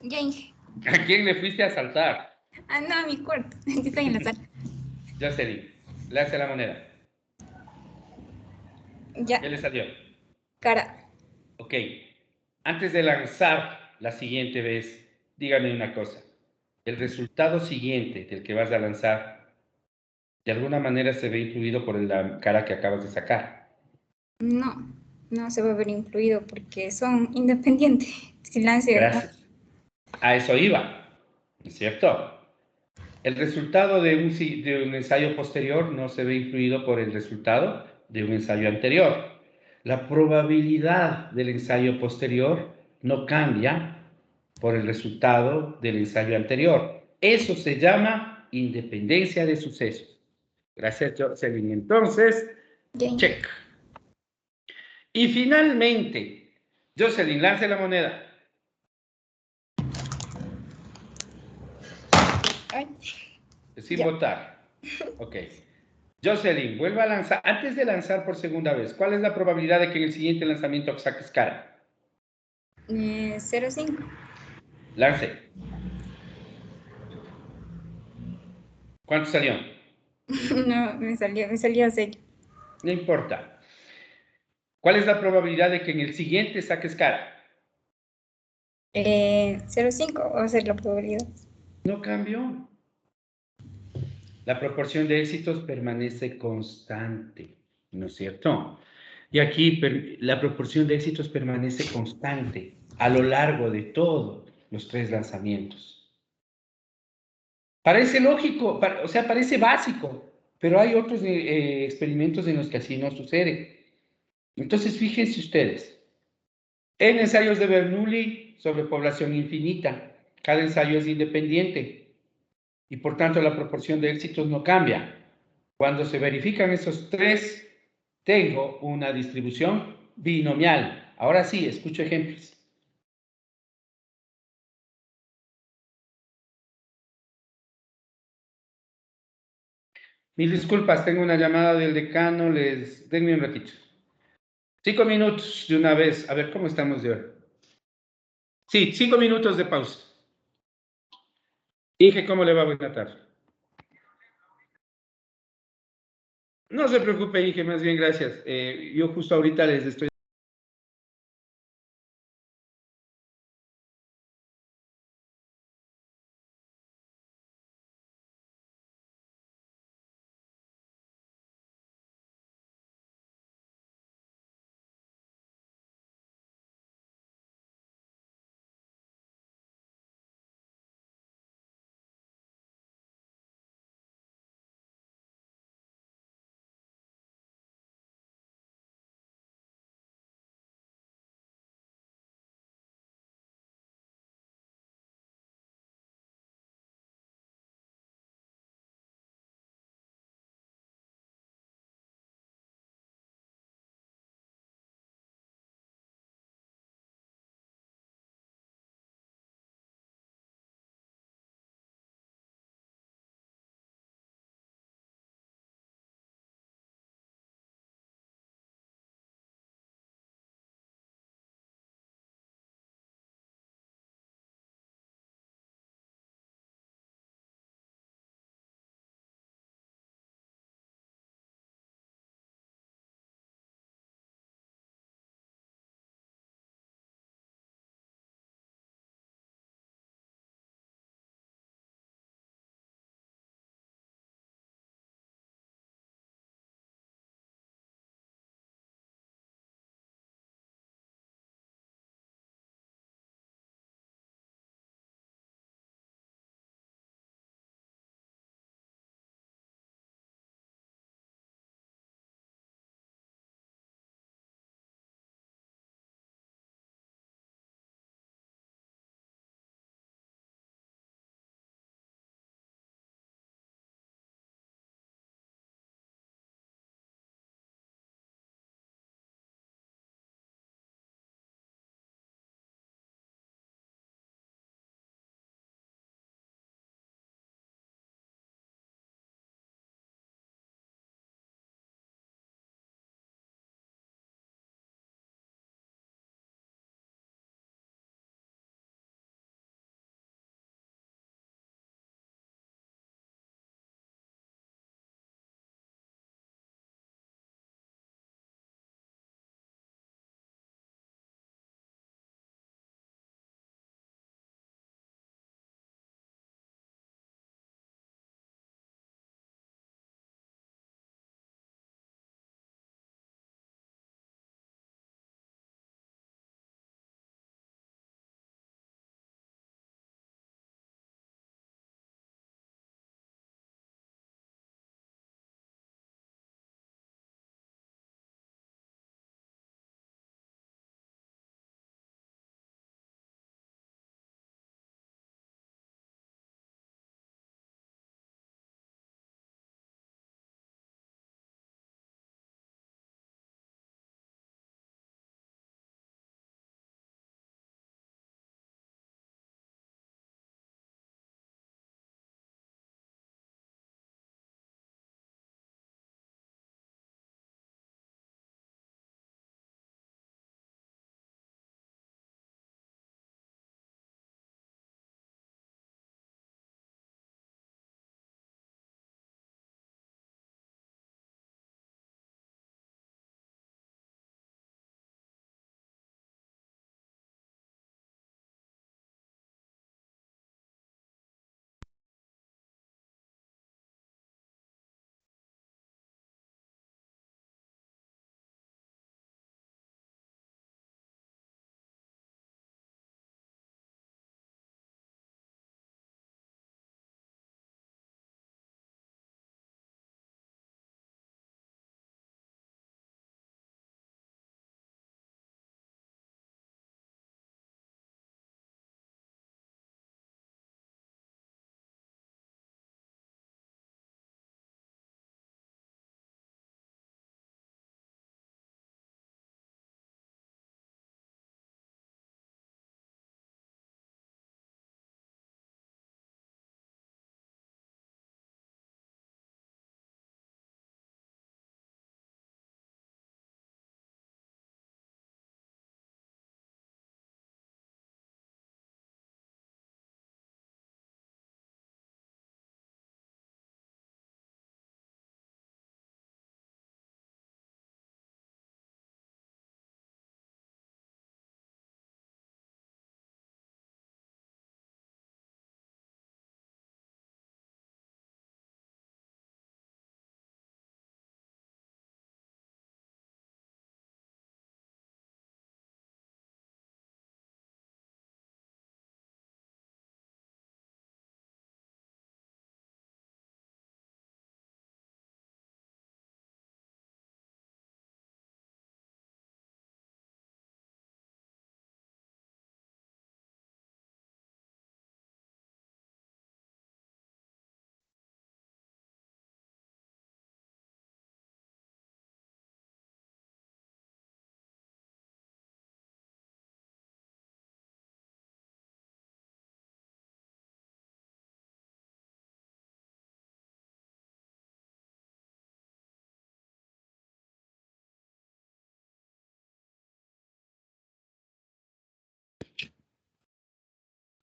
Ya, Inge. ¿A quién le fuiste a asaltar? Ah, no, a mi cuarto. Estoy en la sala. Jocelyn, le hace la moneda. Ya. ¿Qué le salió? Cara. Ok. Antes de lanzar la siguiente vez, dígame una cosa. El resultado siguiente del que vas a lanzar, de alguna manera se ve influido por la cara que acabas de sacar. No, no se va a ver incluido porque son independientes. Si lance. Gracias. A eso iba, ¿no es cierto? El resultado de un ensayo posterior no se ve influido por el resultado de un ensayo anterior. La probabilidad del ensayo posterior no cambia por el resultado del ensayo anterior. Eso se llama independencia de sucesos. Gracias, Jocelyn. Entonces, check. Y finalmente, Jocelyn, lance la moneda. Ay. Sin votar. Ok. Jocelyn, vuelva a lanzar. Antes de lanzar por segunda vez, ¿cuál es la probabilidad de que en el siguiente lanzamiento saques cara? 0,5. Lance. ¿Cuánto salió? No, me salió 6. No importa. ¿Cuál es la probabilidad de que en el siguiente saques cara? 0,5 va a ser la probabilidad. No cambió. La proporción de éxitos permanece constante, ¿no es cierto? Y aquí la proporción de éxitos permanece constante a lo largo de todos los 3 lanzamientos. Parece lógico, o sea, parece básico, pero hay otros experimentos en los que así no sucede. Entonces, fíjense ustedes, en ensayos de Bernoulli sobre población infinita, cada ensayo es independiente y por tanto la proporción de éxitos no cambia. Cuando se verifican esos 3, tengo una distribución binomial. Ahora sí, escucho ejemplos. Mil disculpas, tengo una llamada del decano, denme un ratito. 5 minutos de una vez, a ver cómo estamos de hora. Sí, 5 minutos de pausa. Dije, ¿cómo le va? Buena tarde. No se preocupe, dije, más bien gracias. Yo justo ahorita les estoy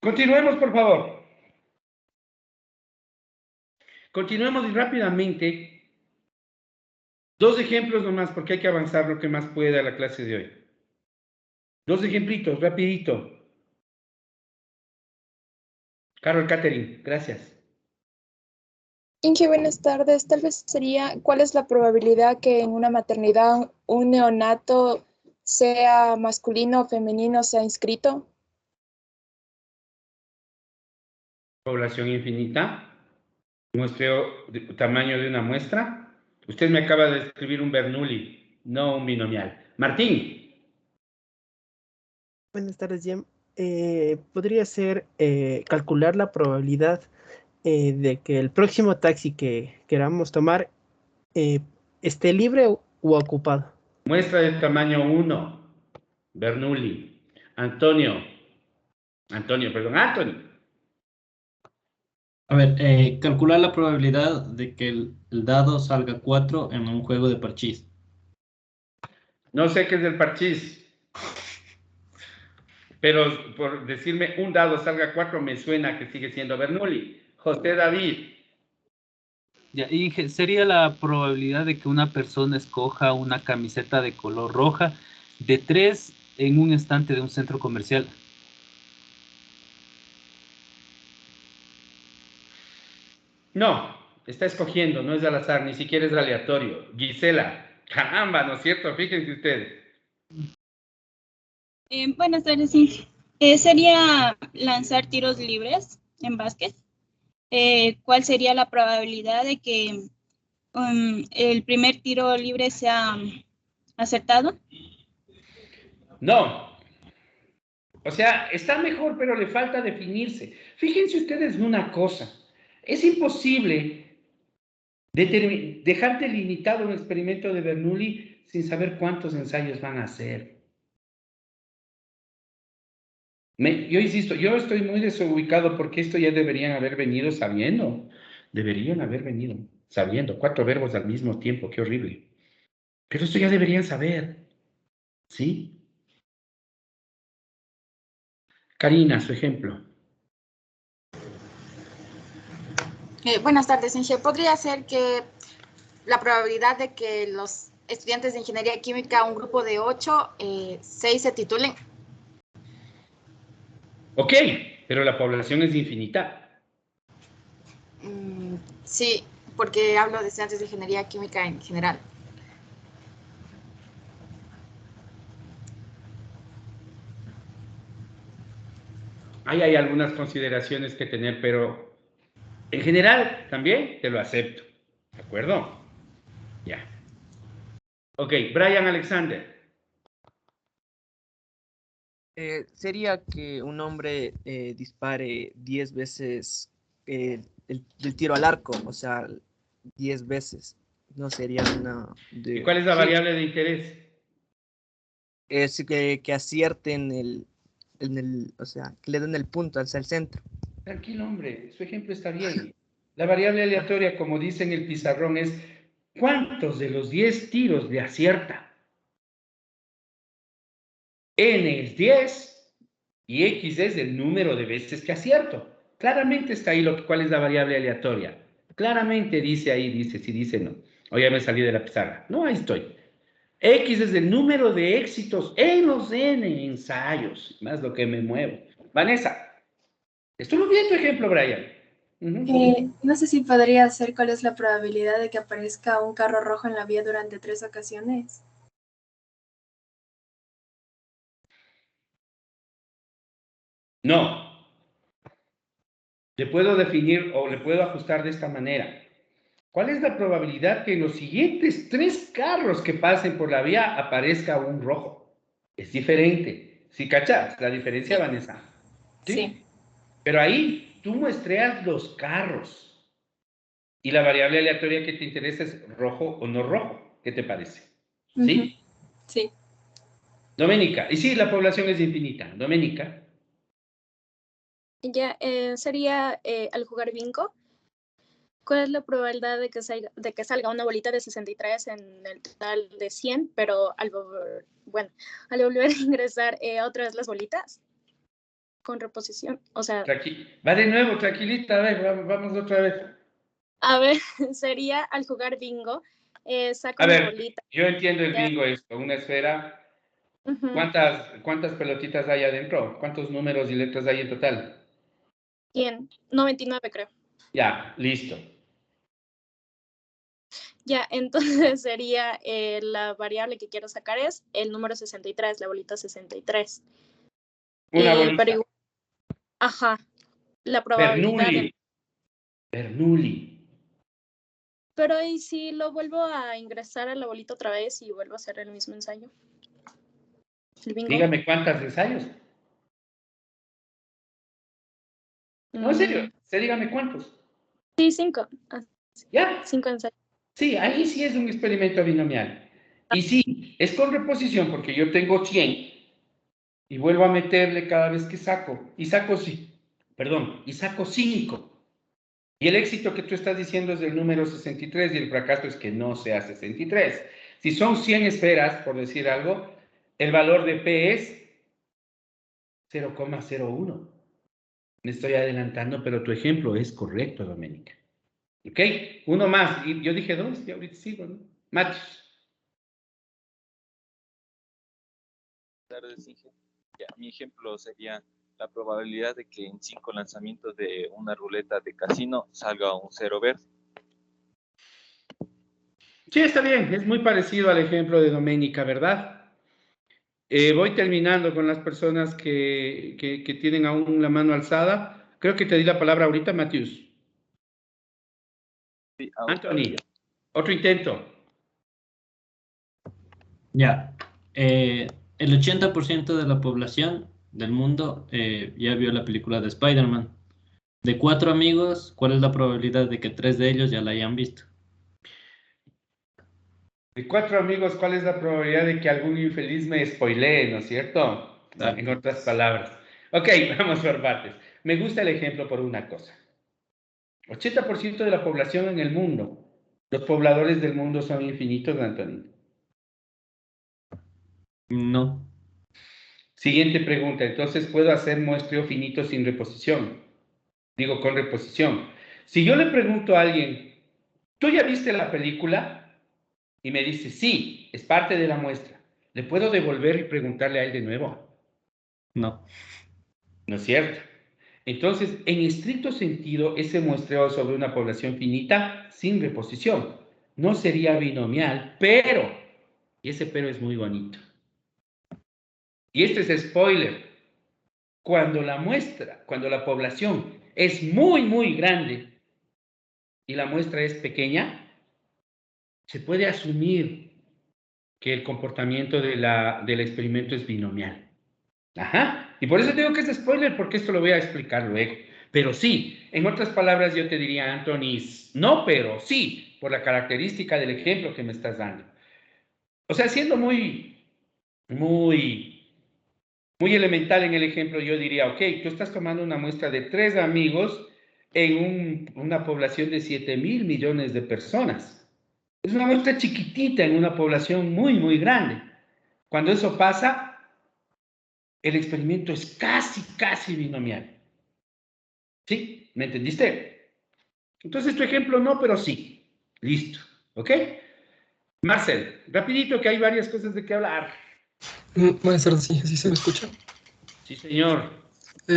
Continuemos, por favor. Continuemos y rápidamente. 2 ejemplos nomás, porque hay que avanzar lo que más pueda la clase de hoy. 2 ejemplitos, rapidito. Carol Catherine, gracias. Inge, buenas tardes. Tal vez sería, ¿cuál es la probabilidad que en una maternidad un neonato, sea masculino o femenino, sea inscrito? Población infinita. Muestreo tamaño de una muestra. Usted me acaba de escribir un Bernoulli, no un binomial. Martín. Buenas tardes, Jem. Podría ser calcular la probabilidad de que el próximo taxi que queramos tomar esté libre u ocupado. Muestra de tamaño 1. Bernoulli. Antonio, Anthony. A ver, calcular la probabilidad de que el dado salga 4 en un juego de parchís. No sé qué es del parchís. Pero por decirme un dado salga 4 me suena que sigue siendo Bernoulli. José David. Ya, Inge, sería la probabilidad de que una persona escoja una camiseta de color roja de 3 en un estante de un centro comercial. No, está escogiendo, no es al azar, ni siquiera es aleatorio. Gisela, caramba, ¿no es cierto? Fíjense ustedes. Buenas tardes, Inge. Sería lanzar tiros libres en básquet. ¿Cuál sería la probabilidad de que el primer tiro libre sea acertado? No. O sea, está mejor, pero le falta definirse. Fíjense ustedes en una cosa. Es imposible dejar delimitado un experimento de Bernoulli sin saber cuántos ensayos van a hacer. Yo insisto, yo estoy muy desubicado porque esto ya deberían haber venido sabiendo. Deberían haber venido sabiendo. 4 verbos al mismo tiempo, qué horrible. Pero esto ya deberían saber. ¿Sí? Karina, su ejemplo. Buenas tardes, Inge. ¿Podría ser que la probabilidad de que los estudiantes de ingeniería química, un grupo de 8, 6 se titulen? Ok, pero la población es infinita. Sí, porque hablo de estudiantes de ingeniería química en general. Ahí hay algunas consideraciones que tener, pero en general también te lo acepto. ¿De acuerdo? Ya. Ok, Brian Alexander. Sería que un hombre dispare 10 veces el tiro al arco, o sea, 10 veces. No sería una... ¿Y cuál es la variable de interés? Es que acierten o sea, que le den el punto al centro. Tranquilo, hombre, su ejemplo está bien. La variable aleatoria, como dice en el pizarrón, es ¿cuántos de los 10 tiros le acierta? N es 10 y X es el número de veces que acierto. Claramente está ahí cuál es la variable aleatoria. Claramente dice ahí, dice, si dice no. O ya me salí de la pizarra. No, ahí estoy. X es el número de éxitos en los N ensayos, más lo que me muevo. Vanessa, ¿estuvo bien tu ejemplo, Brian? No sé si podría ser cuál es la probabilidad de que aparezca un carro rojo en la vía durante 3 ocasiones. No. Le puedo definir o le puedo ajustar de esta manera. ¿Cuál es la probabilidad que en los siguientes 3 carros que pasen por la vía aparezca un rojo? Es diferente. ¿Sí cachas la diferencia, Vanessa? ¿Sí? Pero ahí tú muestreas los carros. Y la variable aleatoria que te interesa es rojo o no rojo. ¿Qué te parece? ¿Sí? Sí. Doménica. Y sí, la población es infinita. Doménica. Ya, sería al jugar bingo. ¿Cuál es la probabilidad de que salga una bolita de 63 en el total de 100, pero al volver a ingresar otra vez las bolitas? con reposición. O sea, Va de nuevo, tranquilita, a ver, vamos otra vez. a ver, sería al jugar bingo, saco A una ver, bolita. yo entiendo el Ya. bingo esto, una esfera. Ujú. ¿Cuántas pelotitas hay adentro? ¿Cuántos números y letras hay en total? 99 creo. Ya, listo. Ya, entonces sería la variable que quiero sacar es el número 63, la bolita 63. Una bolita. Pero igual, ajá, la probabilidad de... Bernoulli. Pero ¿y si lo vuelvo a ingresar a la bolita otra vez y vuelvo a hacer el mismo ensayo? El bingo. Dígame cuántos ensayos. No, en serio, dígame cuántos. Sí, 5. ¿Ya? 5 ensayos. Sí, ahí sí es un experimento binomial. Y sí, es con reposición porque yo tengo 100 y vuelvo a meterle cada vez que saco. Y saco 5. Y el éxito que tú estás diciendo es del número 63 y el fracaso es que no sea 63. Si son 100 esferas, por decir algo, el valor de P es 0,01. Me estoy adelantando, pero tu ejemplo es correcto, Doménica. ¿Ok? Uno más. Y yo dije 2 y ahorita sigo, ¿no? Matius. Ya, mi ejemplo sería la probabilidad de que en 5 lanzamientos de una ruleta de casino salga un 0 verde. Sí, está bien. Es muy parecido al ejemplo de Doménica, ¿verdad? Voy terminando con las personas que tienen aún la mano alzada. Creo que te di la palabra ahorita, Matius. Sí, Anthony, otro intento. Ya. El 80% de la población del mundo ya vio la película de Spider-Man. De 4 amigos, ¿cuál es la probabilidad de que 3 de ellos ya la hayan visto? De 4 amigos, ¿cuál es la probabilidad de que algún infeliz me spoilee, ¿no es cierto? En otras palabras. Ok, vamos por partes. Me gusta el ejemplo por una cosa. 80% de la población en el mundo. ¿Los pobladores del mundo son infinitos, Antonio? No. Siguiente pregunta. Entonces, ¿puedo hacer muestreo finito sin reposición? Digo, con reposición. Si yo le pregunto a alguien, ¿tú ya viste la película? Y me dice, sí, es parte de la muestra. ¿Le puedo devolver y preguntarle a él de nuevo? No. ¿No es cierto? Entonces, en estricto sentido, ese muestreo sobre una población finita sin reposición. No sería binomial, pero, y ese pero es muy bonito. Y este es spoiler. Cuando la población es muy, muy grande y la muestra es pequeña, se puede asumir que el comportamiento del experimento es binomial. Ajá. Y por eso digo que es spoiler, porque esto lo voy a explicar luego. Pero sí, en otras palabras yo te diría, Anthony, no, pero sí, por la característica del ejemplo que me estás dando. O sea, siendo muy elemental en el ejemplo, yo diría, ok, tú estás tomando una muestra de 3 amigos en una población de 7,000 millones de personas. Es una muestra chiquitita en una población muy, muy grande. Cuando eso pasa, el experimento es casi binomial. ¿Sí? ¿Me entendiste? Entonces tu ejemplo no, pero sí. Listo. ¿Ok? Marcel, rapidito que hay varias cosas de qué hablar. Buenas tardes, sí, ¿así se me escucha? Sí, señor.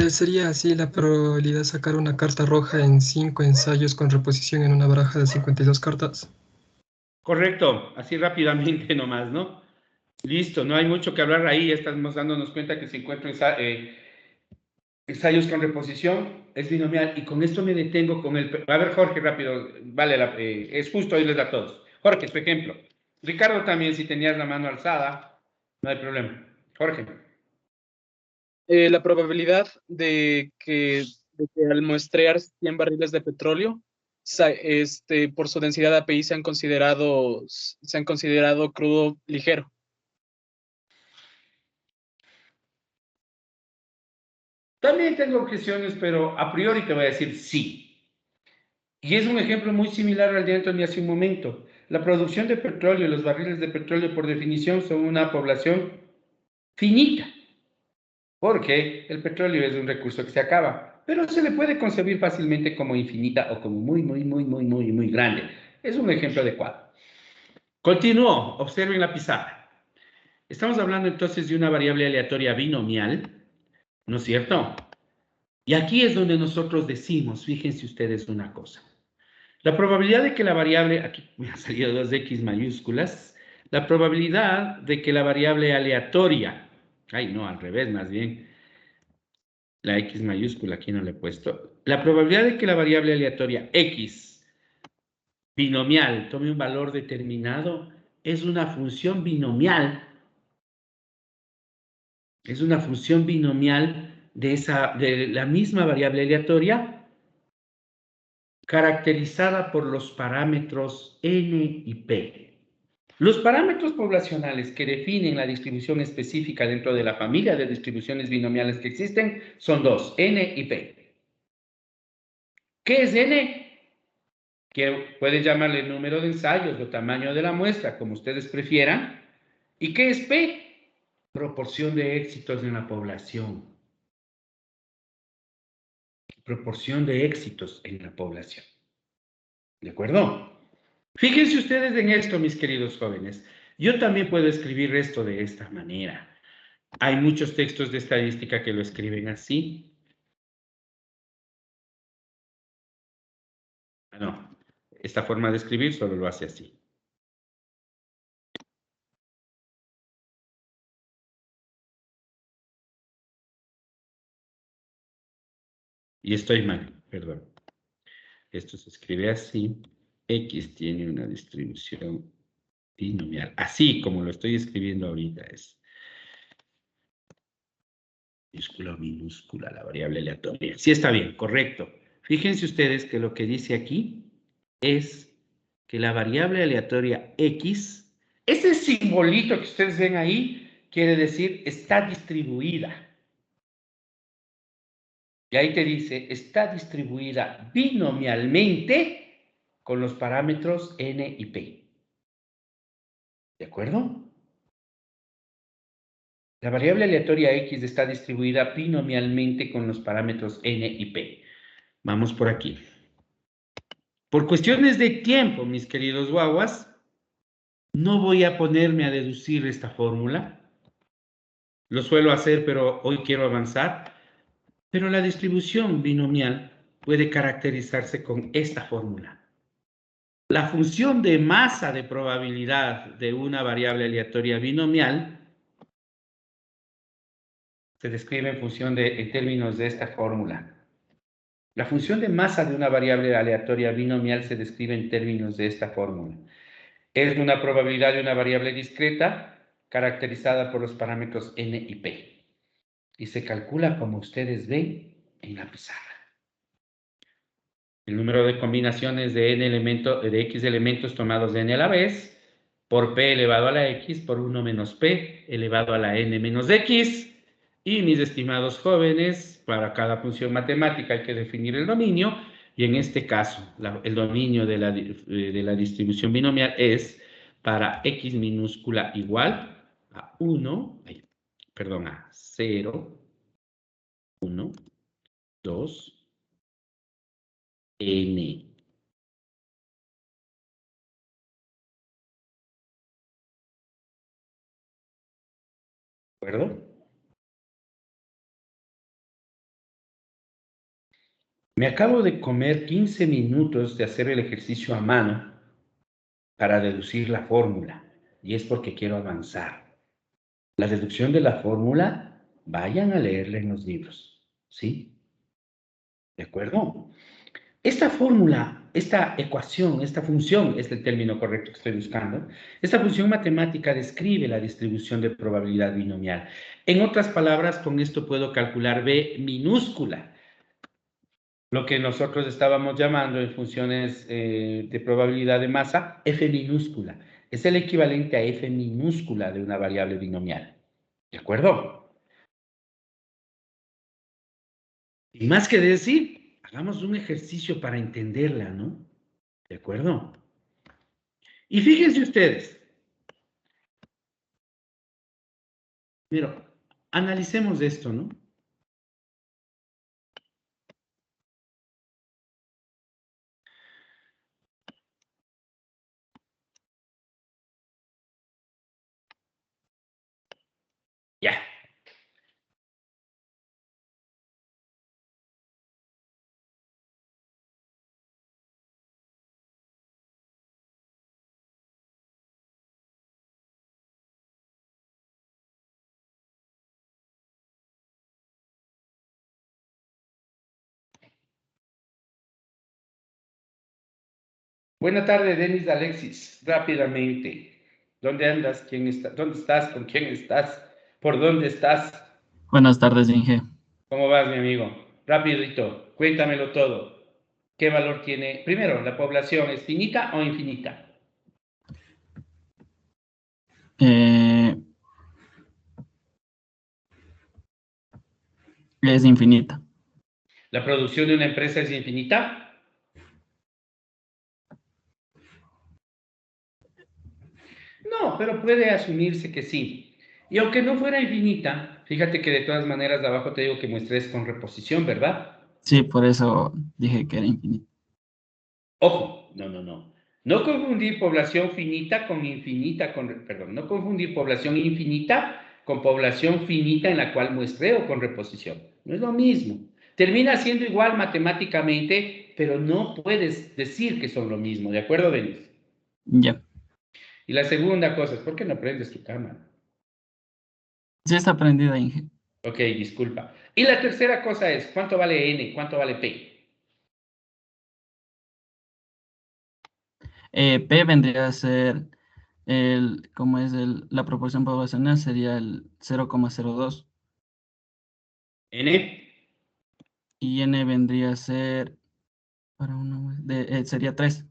Sería así la probabilidad de sacar una carta roja en 5 ensayos con reposición en una baraja de 52 cartas. Correcto, así rápidamente nomás, ¿no? Listo, no hay mucho que hablar ahí, ya estamos dándonos cuenta que se encuentran ensayos con reposición, es binomial, y con esto me detengo con el... A ver, Jorge, rápido, vale, es justo oírles a todos. Jorge, tu ejemplo. Ricardo también, si tenías la mano alzada, no hay problema. Jorge. La probabilidad de que al muestrear 100 barriles de petróleo, por su densidad de API sean considerado crudo ligero. También tengo objeciones, pero a priori te voy a decir sí. Y es un ejemplo muy similar al de Anthony hace un momento. La producción de petróleo, los barriles de petróleo por definición son una población finita. porque el petróleo es un recurso que se acaba, pero se le puede concebir fácilmente como infinita o como muy grande. Es un ejemplo adecuado. Continúo, observen la pizarra. Estamos hablando entonces de una variable aleatoria binomial, ¿no es cierto? Y aquí es donde nosotros decimos, fíjense ustedes una cosa. La probabilidad de que la variable, aquí me han salido dos X mayúsculas, la probabilidad de que la variable aleatoria, ay no, al revés más bien, la X mayúscula aquí no le he puesto, la probabilidad de que la variable aleatoria X binomial tome un valor determinado es una función binomial. Es una función binomial de la misma variable aleatoria caracterizada por los parámetros n y p. Los parámetros poblacionales que definen la distribución específica dentro de la familia de distribuciones binomiales que existen son dos, n y p. ¿Qué es n? Que pueden llamarle el número de ensayos o tamaño de la muestra, como ustedes prefieran. ¿Y qué es p? Proporción de éxitos en la población. Proporción de éxitos en la población. ¿De acuerdo? Fíjense ustedes en esto, mis queridos jóvenes. Yo también puedo escribir esto de esta manera. Hay muchos textos de estadística que lo escriben así. No, esta forma de escribir solo lo hace así. Y estoy mal, perdón. Esto se escribe así. X tiene una distribución binomial. Así como lo estoy escribiendo ahorita es minúscula o minúscula, la variable aleatoria. Sí está bien, correcto. Fíjense ustedes que lo que dice aquí es que la variable aleatoria X, ese simbolito que ustedes ven ahí, quiere decir está distribuida. Y ahí te dice, está distribuida binomialmente con los parámetros n y p. ¿De acuerdo? La variable aleatoria X está distribuida binomialmente con los parámetros n y p. Vamos por aquí. Por cuestiones de tiempo, mis queridos guaguas, no voy a ponerme a deducir esta fórmula. Lo suelo hacer, pero hoy quiero avanzar. Pero la distribución binomial puede caracterizarse con esta fórmula. La función de masa de probabilidad de una variable aleatoria binomial se describe en términos de esta fórmula. La función de masa de una variable aleatoria binomial se describe en términos de esta fórmula. Es una probabilidad de una variable discreta caracterizada por los parámetros n y p. Y se calcula como ustedes ven en la pizarra. El número de combinaciones de x elementos tomados de n a la vez por p elevado a la x por 1 menos p elevado a la n menos x. Y mis estimados jóvenes, para cada función matemática hay que definir el dominio, y en este caso el dominio de la distribución binomial es para x minúscula igual a 1, perdón, a 0, 1, 2, n. ¿De acuerdo? Me acabo de comer 15 minutos de hacer el ejercicio a mano para deducir la fórmula, y es porque quiero avanzar. La deducción de la fórmula, vayan a leerla en los libros, ¿sí? ¿De acuerdo? Esta fórmula, esta ecuación, esta función, es el término correcto que estoy buscando, esta función matemática describe la distribución de probabilidad binomial. En otras palabras, con esto puedo calcular B minúscula, lo que nosotros estábamos llamando en funciones de probabilidad de masa, F minúscula. Es el equivalente a F minúscula de una variable binomial. ¿De acuerdo? Y más que decir, hagamos un ejercicio para entenderla, ¿no? ¿De acuerdo? Y fíjense ustedes. Mira, analicemos esto, ¿no? Ya. Buena tarde, Denis Alexis. Rápidamente. ¿Dónde andas? ¿Quién está? ¿Dónde estás? ¿Con quién estás? ¿Por dónde estás? Buenas tardes, Inge. ¿Cómo vas, mi amigo? Rapidito, cuéntamelo todo. ¿Qué valor tiene? Primero, ¿la población es finita o infinita? Es infinita. ¿La producción de una empresa es infinita? No, pero puede asumirse que sí. Y aunque no fuera infinita, fíjate que de todas maneras de abajo te digo que muestres con reposición, ¿verdad? Sí, por eso dije que era infinita. Ojo, no. No confundir población finita con infinita, perdón, no confundir población infinita con población finita en la cual muestreo con reposición. No es lo mismo. Termina siendo igual matemáticamente, pero no puedes decir que son lo mismo. ¿De acuerdo, Denis? Ya. Y la segunda cosa es, ¿por qué no prendes tu cámara? Sí está prendida, Inge. Ok, disculpa. Y la tercera cosa es, ¿cuánto vale N? ¿Cuánto vale P? P vendría a ser como es la proporción poblacional, sería el 0,02. N. Y N vendría a ser, sería 3.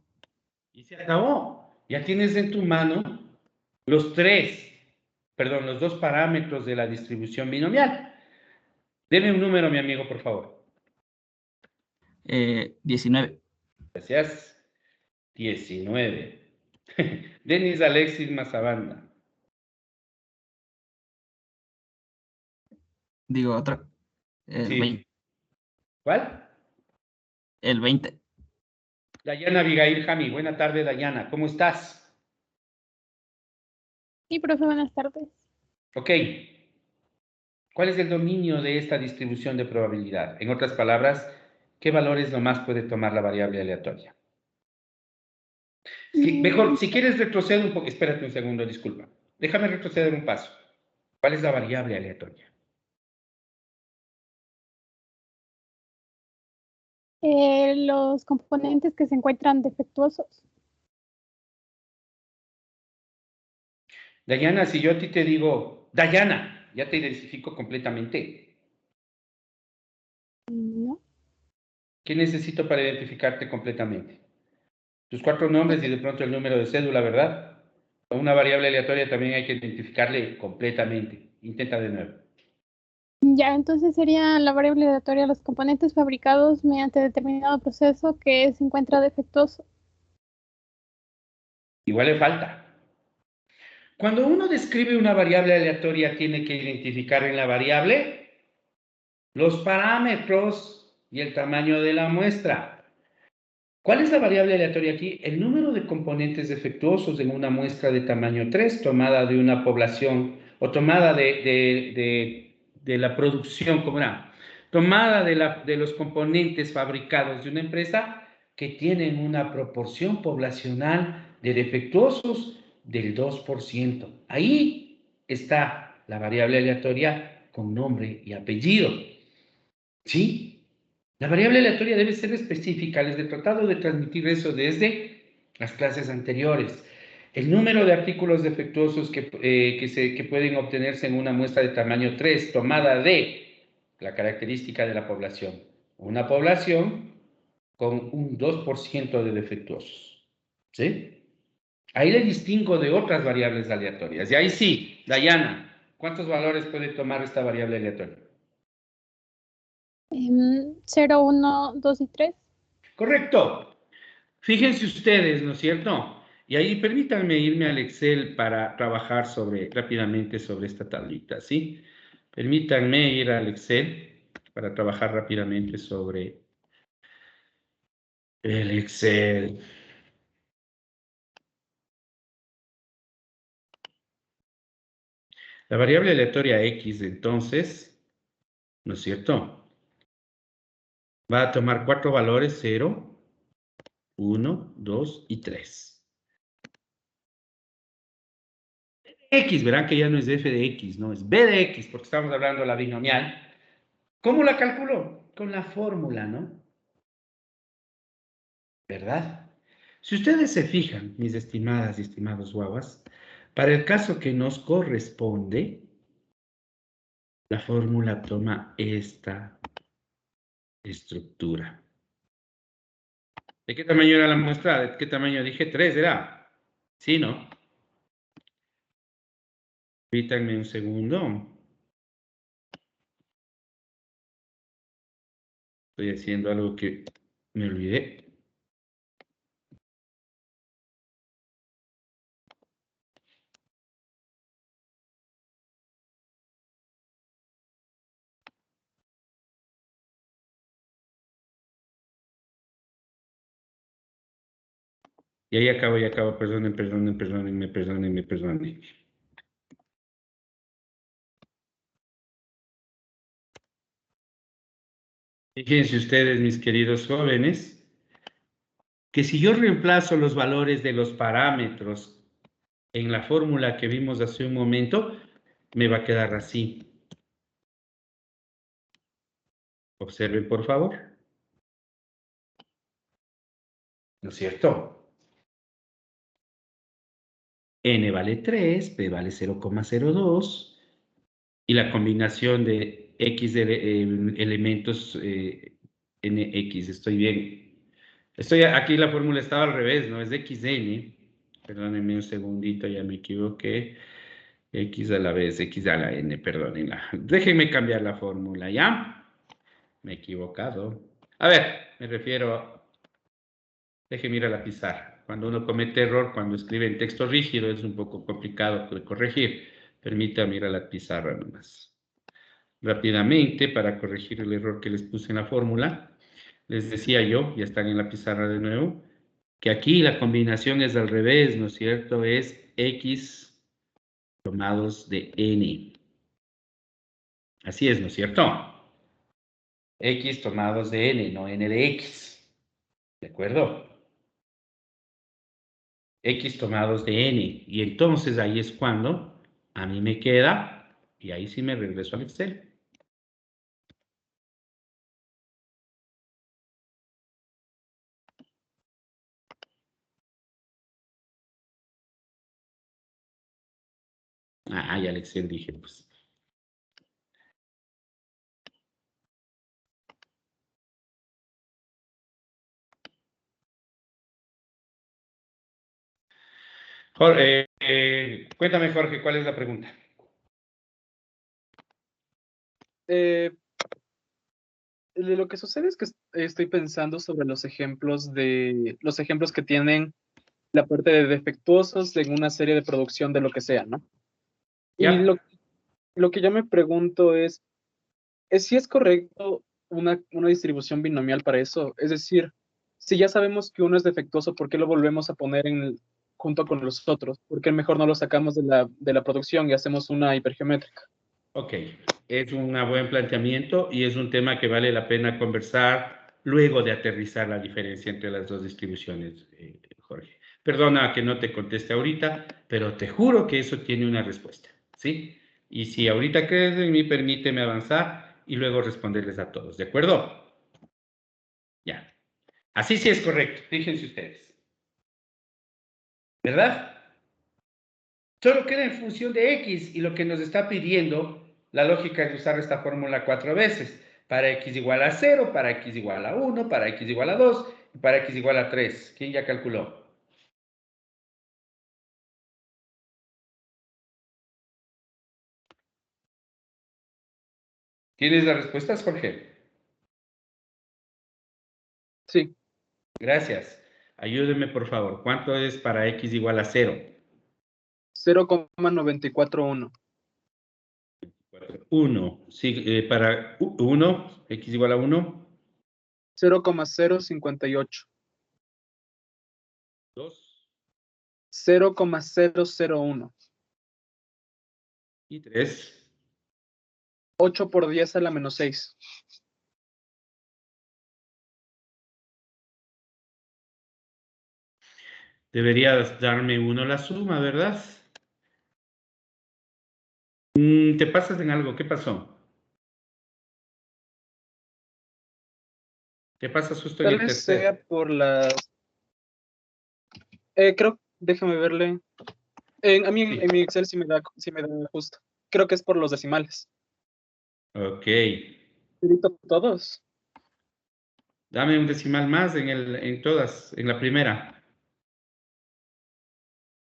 Y se acabó. Ya tienes en tu mano los dos parámetros de la distribución binomial. Deme un número, mi amigo, por favor. 19. Gracias. 19. Denis Alexis Mazabanda. Digo otra. El Sí. 20. ¿Cuál? El 20. Dayana Abigail Jami. Buena tarde, Dayana. ¿Cómo estás? Sí, profe, buenas tardes. Ok. ¿Cuál es el dominio de esta distribución de probabilidad? En otras palabras, ¿qué valores nomás puede tomar la variable aleatoria? Mejor, si quieres retroceder un poco, espérate un segundo, disculpa. Déjame retroceder un paso. ¿Cuál es la variable aleatoria? Los componentes que se encuentran defectuosos. Dayana, si yo a ti te digo, Dayana, ya te identifico completamente. No. ¿Qué necesito para identificarte completamente? Tus 4 nombres y de pronto el número de cédula, ¿verdad? A una variable aleatoria también hay que identificarle completamente. Intenta de nuevo. Ya, entonces sería la variable aleatoria los componentes fabricados mediante determinado proceso que se encuentra defectuoso. Igual le falta. Cuando uno describe una variable aleatoria, tiene que identificar en la variable los parámetros y el tamaño de la muestra. ¿Cuál es la variable aleatoria aquí? El número de componentes defectuosos en una muestra de tamaño 3 tomada de una población o tomada de la producción, ¿cómo era? Tomada de los componentes fabricados de una empresa que tienen una proporción poblacional de defectuosos del 2%. Ahí está la variable aleatoria con nombre y apellido. ¿Sí? La variable aleatoria debe ser específica. Les he tratado de transmitir eso desde las clases anteriores. El número de artículos defectuosos que pueden obtenerse en una muestra de tamaño 3 tomada de la característica de la población. Una población con un 2% de defectuosos. ¿Sí? Ahí le distingo de otras variables aleatorias. Y ahí sí, Dayana, ¿cuántos valores puede tomar esta variable aleatoria? 0, 1, 2 y 3. Correcto. Fíjense ustedes, ¿no es cierto? Y ahí permítanme irme al Excel para trabajar rápidamente sobre esta tablita, ¿sí? Permítanme ir al Excel para trabajar rápidamente sobre el Excel. La variable aleatoria X, entonces, ¿no es cierto? Va a tomar 4 valores, 0, 1, 2 y 3. X, verán que ya no es f de X, no, es b de X, porque estamos hablando de la binomial. ¿Cómo la calculo? Con la fórmula, ¿no? ¿Verdad? Si ustedes se fijan, mis estimadas y estimados guaguas, para el caso que nos corresponde, la fórmula toma esta estructura. ¿De qué tamaño era la muestra? ¿De qué tamaño dije? 3, ¿era? ¿Sí, no? Permítanme un segundo. Estoy haciendo algo que me olvidé. Y ahí acabo, perdónenme. Fíjense ustedes, mis queridos jóvenes, que si yo reemplazo los valores de los parámetros en la fórmula que vimos hace un momento, me va a quedar así. Observen, por favor. ¿No es cierto? N vale 3, P vale 0,02, y la combinación de X de, elementos NX, estoy bien. Aquí la fórmula estaba al revés, ¿no? Es de XN. Perdónenme un segundito, ya me equivoqué. X a la vez, X a la N, perdónenla. Déjenme cambiar la fórmula, ¿ya? Me he equivocado. A ver, me refiero... Déjenme ir a la pizarra. Cuando uno comete error, cuando escribe en texto rígido, es un poco complicado de corregir. Permítame ir a la pizarra nomás. Rápidamente, para corregir el error que les puse en la fórmula, les decía yo, ya están en la pizarra de nuevo, que aquí la combinación es al revés, ¿no es cierto? Es X tomados de N. Así es, ¿no es cierto? X tomados de N, no N de X. ¿De acuerdo? X tomados de N. Y entonces ahí es cuando a mí me queda, y ahí sí me regreso al Excel. Ah, ya al Excel dije, pues. Jorge, cuéntame, Jorge, ¿cuál es la pregunta? Lo que sucede es que estoy pensando sobre los ejemplos que tienen la parte de defectuosos en una serie de producción de lo que sea, ¿no? Y lo que yo me pregunto es si es correcto una distribución binomial para eso. Es decir, si ya sabemos que uno es defectuoso, ¿por qué lo volvemos a poner junto con los otros? ¿Por qué mejor no lo sacamos de la producción y hacemos una hipergeométrica? Ok, es un buen planteamiento y es un tema que vale la pena conversar luego de aterrizar la diferencia entre las dos distribuciones, Jorge. Perdona que no te conteste ahorita, pero te juro que eso tiene una respuesta, ¿sí? Y si ahorita crees en mí, permíteme avanzar y luego responderles a todos, ¿de acuerdo? Ya. Así sí es correcto, fíjense ustedes. ¿Verdad? Solo queda en función de X y lo que nos está pidiendo la lógica es usar esta fórmula 4 veces. Para X igual a 0, para X igual a 1, para X igual a 2 y para X igual a 3. ¿Quién ya calculó? ¿Tienes las respuestas, Jorge? Sí. Gracias. Ayúdeme, por favor. ¿Cuánto es para X igual a 0? 0,941. 1. Sí, para 1, x igual a 1. 0,058. 2. 0,001. Y 3. 8 por 10 a la menos 6. Deberías darme 1 la suma, ¿verdad? ¿Te pasas en algo? ¿Qué pasó? ¿Qué pasa justo en Tal el vez tercero? sea por las... creo, déjame verle. A mí en mi Excel sí me da justo. Creo que es por los decimales. Ok. ¿Edito todos? Dame un decimal más en todas, en la primera.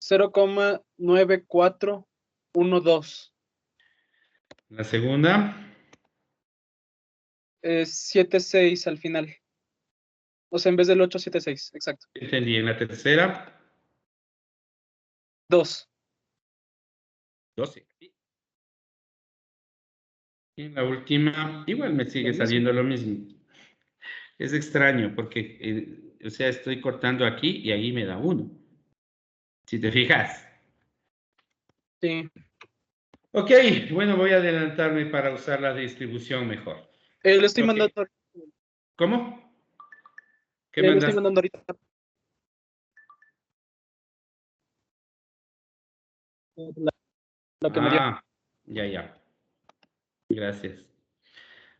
0,9412. La segunda. 76 al final. O sea, en vez del 8, 76. Exacto. Entendí. En la tercera. 2. 12. Y en la última, igual me sigue Lo mismo. saliendo lo mismo. Es extraño porque, o sea, estoy cortando aquí y ahí me da 1. Si te fijas. Sí. Ok, bueno, voy a adelantarme para usar la distribución mejor. Le estoy Ok. mandando. ¿Cómo? ¿Qué Le mandas? estoy mandando ahorita. Lo que me dio. Ya. Gracias.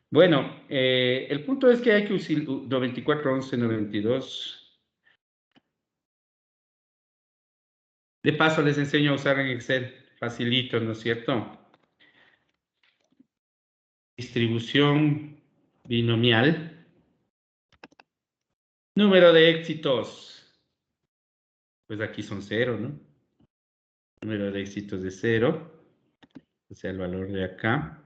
Bueno, el punto es que hay que usar 94, 11, 92. De paso les enseño a usar en Excel. Facilito, ¿no es cierto? Distribución binomial. Número de éxitos. Pues aquí son 0, ¿no? Número de éxitos de 0. O sea, el valor de acá.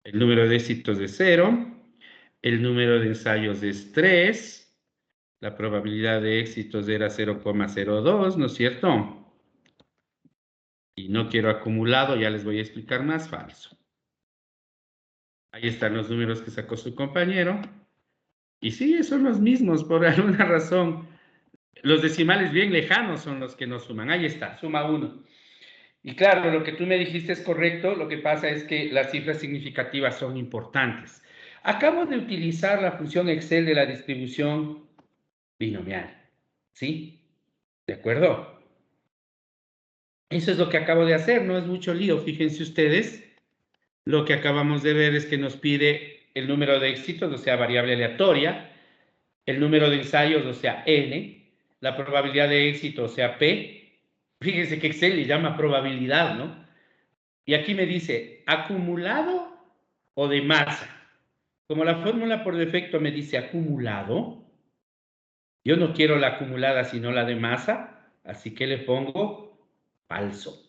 El número de éxitos de 0. El número de ensayos es 3. La probabilidad de éxitos era 0,02, ¿no es cierto? Y no quiero acumulado, ya les voy a explicar más, falso. Ahí están los números que sacó su compañero. Y sí, son los mismos por alguna razón. Los decimales bien lejanos son los que no suman. Ahí está, suma 1. Y claro, lo que tú me dijiste es correcto. Lo que pasa es que las cifras significativas son importantes. Acabo de utilizar la función Excel de la distribución binomial. ¿Sí? ¿De acuerdo? Eso es lo que acabo de hacer, no es mucho lío. Fíjense ustedes, lo que acabamos de ver es que nos pide el número de éxitos, o sea, variable aleatoria, el número de ensayos, o sea, n, la probabilidad de éxito, o sea, p. Fíjense que Excel le llama probabilidad, ¿no? Y aquí me dice, ¿acumulado o de masa? Como la fórmula por defecto me dice acumulado, yo no quiero la acumulada sino la de masa, así que le pongo falso.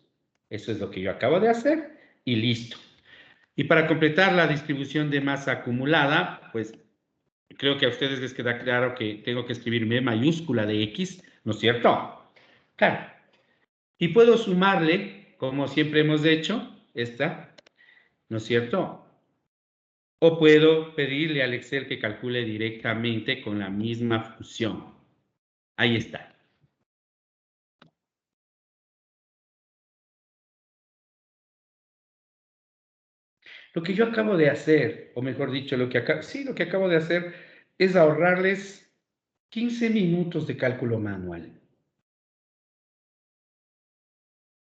Eso es lo que yo acabo de hacer y listo. Y para completar la distribución de masa acumulada, pues creo que a ustedes les queda claro que tengo que escribir M mayúscula de X, ¿no es cierto? Claro. Y puedo sumarle, como siempre hemos hecho, esta, ¿no es cierto? O puedo pedirle al Excel que calcule directamente con la misma función. Ahí está. Lo que yo acabo de hacer, o mejor dicho, lo que acabo de hacer es ahorrarles 15 minutos de cálculo manual.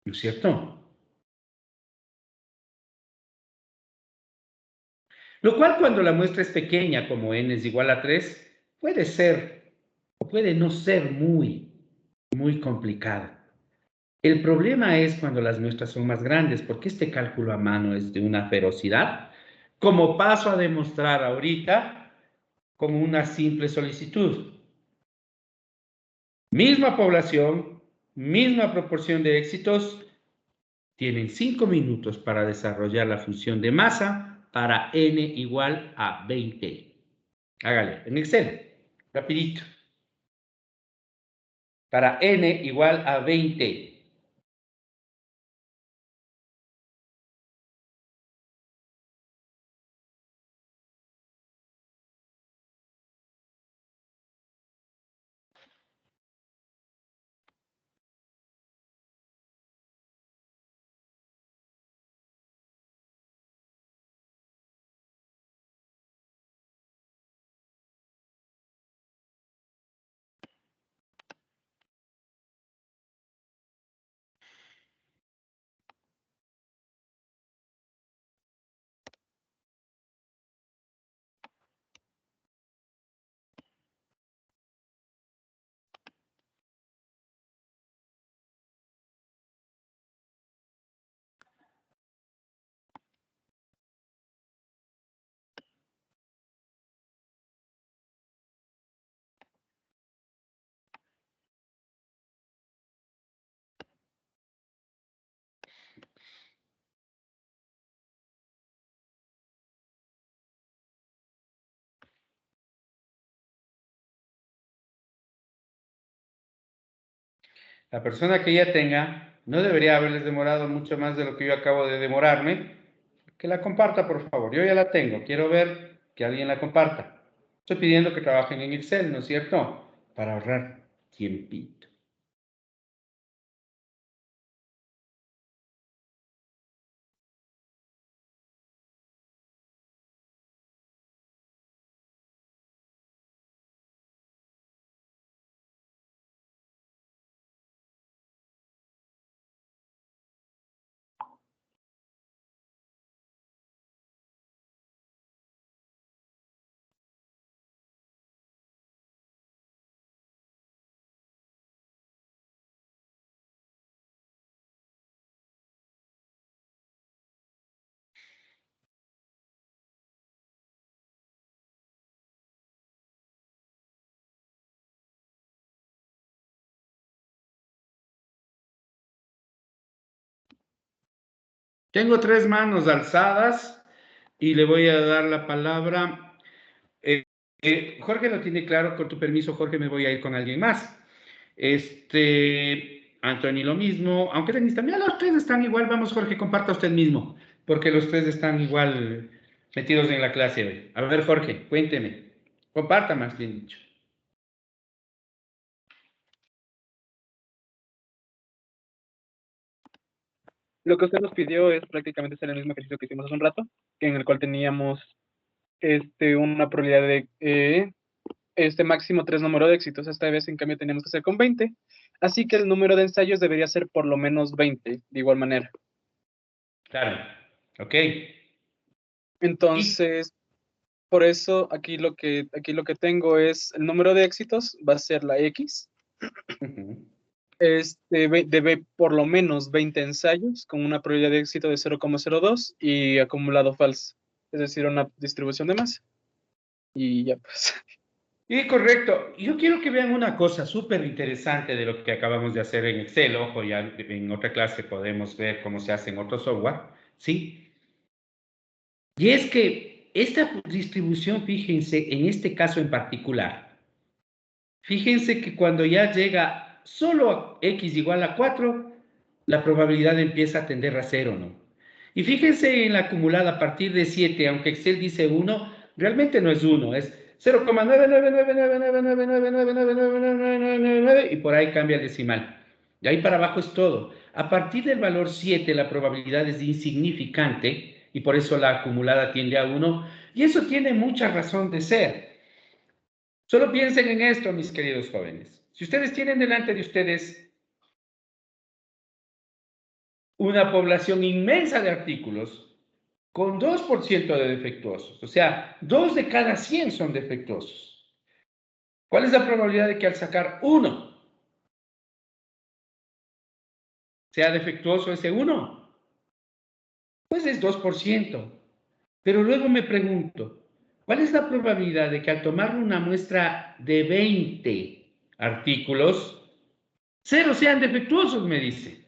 ¿No es cierto? Lo cual cuando la muestra es pequeña, como n es igual a 3, puede ser o puede no ser muy complicada. El problema es cuando las muestras son más grandes, porque este cálculo a mano es de una ferocidad, como paso a demostrar ahorita como una simple solicitud. Misma población, misma proporción de éxitos, tienen 5 minutos para desarrollar la función de masa para n igual a 20. Hágale, en Excel, rapidito. para n igual a 20. La persona que ya tenga no debería haberles demorado mucho más de lo que yo acabo de demorarme. Que la comparta, por favor. Yo ya la tengo. Quiero ver que alguien la comparta. Estoy pidiendo que trabajen en Excel, ¿no es cierto? Para ahorrar tiempito. Tengo 3 manos alzadas y le voy a dar la palabra. Jorge lo tiene claro, con tu permiso, Jorge, me voy a ir con alguien más. Anthony lo mismo, aunque Denis también, los 3 están igual. Vamos, Jorge, comparta usted mismo, porque los 3 están igual metidos en la clase hoy. A ver, Jorge, cuénteme. Comparta, más bien dicho. Lo que usted nos pidió es prácticamente hacer el mismo ejercicio que hicimos hace un rato, en el cual teníamos una probabilidad de máximo 3 número de éxitos. Esta vez, en cambio, teníamos que hacer con 20. Así que el número de ensayos debería ser por lo menos 20, de igual manera. Claro, ok. Entonces, por eso aquí lo que tengo es el número de éxitos, va a ser la X. Debe por lo menos 20 ensayos con una probabilidad de éxito de 0,02 y acumulado falso, es decir, una distribución de masa. Y ya pues. Y correcto. Yo quiero que vean una cosa súper interesante de lo que acabamos de hacer en Excel. Ojo, ya en otra clase podemos ver cómo se hace en otro software, ¿sí? Y es que esta distribución, fíjense, en este caso en particular, fíjense que cuando ya llega solo a x igual a 4, la probabilidad empieza a tender a 0, ¿no? Y fíjense en la acumulada a partir de 7, aunque Excel dice 1, realmente no es 1, es 0,99999999999 y por ahí cambia el decimal. De ahí para abajo es todo. A partir del valor 7, la probabilidad es insignificante y por eso la acumulada tiende a 1. Y eso tiene mucha razón de ser. Solo piensen en esto, mis queridos jóvenes. Si ustedes tienen delante de ustedes una población inmensa de artículos con 2% de defectuosos, o sea, 2 de cada 100 son defectuosos. ¿Cuál es la probabilidad de que al sacar 1 sea defectuoso ese 1? Pues es 2%. Pero luego me pregunto, ¿cuál es la probabilidad de que al tomar una muestra de 20 artículos, 0 sean defectuosos, me dice?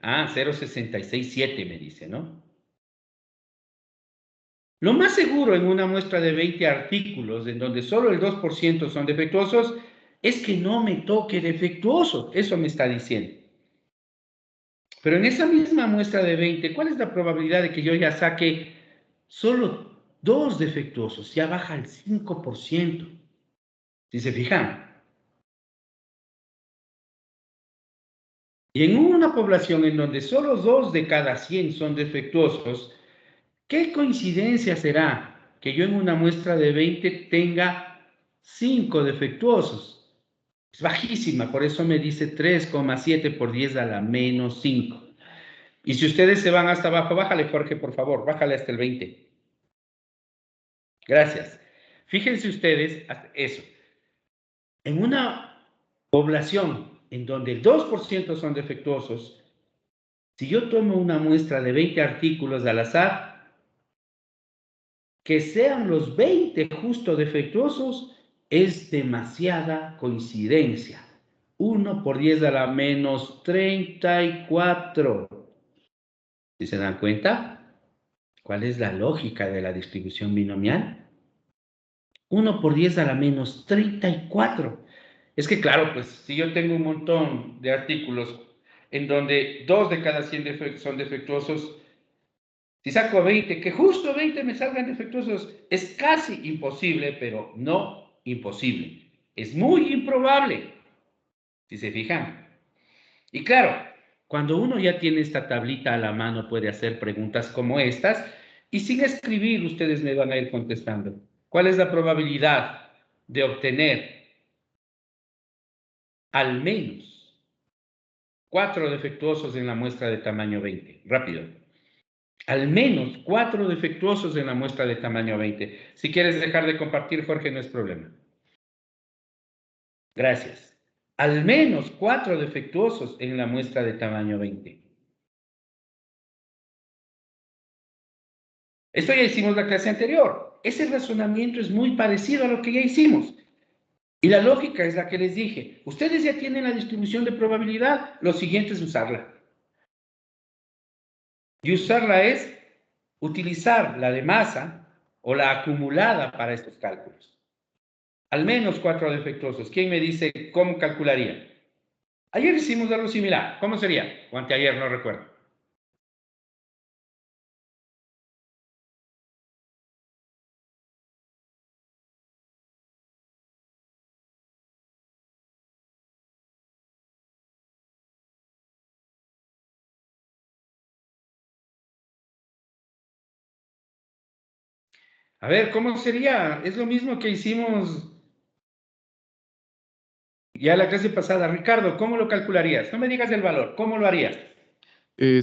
Ah, 0,667 me dice, ¿no? Lo más seguro en una muestra de 20 artículos, en donde solo el 2% son defectuosos, es que no me toque defectuoso. Eso me está diciendo. Pero en esa misma muestra de 20, ¿cuál es la probabilidad de que yo ya saque solo 2 defectuosos? Ya baja al 5%. ¿Sí se fijan? Y en una población en donde solo 2 de cada 100 son defectuosos, ¿qué coincidencia será que yo en una muestra de 20 tenga 5 defectuosos? Es bajísima, por eso me dice 3,7 por 10 a la menos 5. Y si ustedes se van hasta abajo, bájale, Jorge, por favor, bájale hasta el 20. Gracias. Fíjense ustedes eso. En una población en donde el 2% son defectuosos, si yo tomo una muestra de 20 artículos al azar, que sean los 20 justo defectuosos, es demasiada coincidencia. 1 por 10 a la menos 34. ¿Sí se dan cuenta? ¿Cuál es la lógica de la distribución binomial? 1 por 10 a la menos 34. Es que claro, pues si yo tengo un montón de artículos en donde 2 de cada 100 son defectuosos, si saco 20, que justo 20 me salgan defectuosos, es casi imposible, pero no imposible. Es muy improbable, si se fijan. Y claro, cuando uno ya tiene esta tablita a la mano, puede hacer preguntas como estas, y sin escribir ustedes me van a ir contestando. ¿Cuál es la probabilidad de obtener al menos 4 defectuosos en la muestra de tamaño 20? Rápido. Al menos 4 defectuosos en la muestra de tamaño 20. Si quieres dejar de compartir, Jorge, no es problema. Gracias. Al menos 4 defectuosos en la muestra de tamaño 20. Esto ya hicimos la clase anterior. Ese razonamiento es muy parecido a lo que ya hicimos. Y la lógica es la que les dije. Ustedes ya tienen la distribución de probabilidad, lo siguiente es usarla. Y usarla es utilizar la de masa o la acumulada para estos cálculos. Al menos 4 defectuosos. ¿Quién me dice cómo calcularía? Ayer hicimos algo similar. ¿Cómo sería? O anteayer, no recuerdo. A ver, ¿cómo sería? Es lo mismo que hicimos ya la clase pasada. Ricardo, ¿cómo lo calcularías? No me digas el valor, ¿cómo lo harías?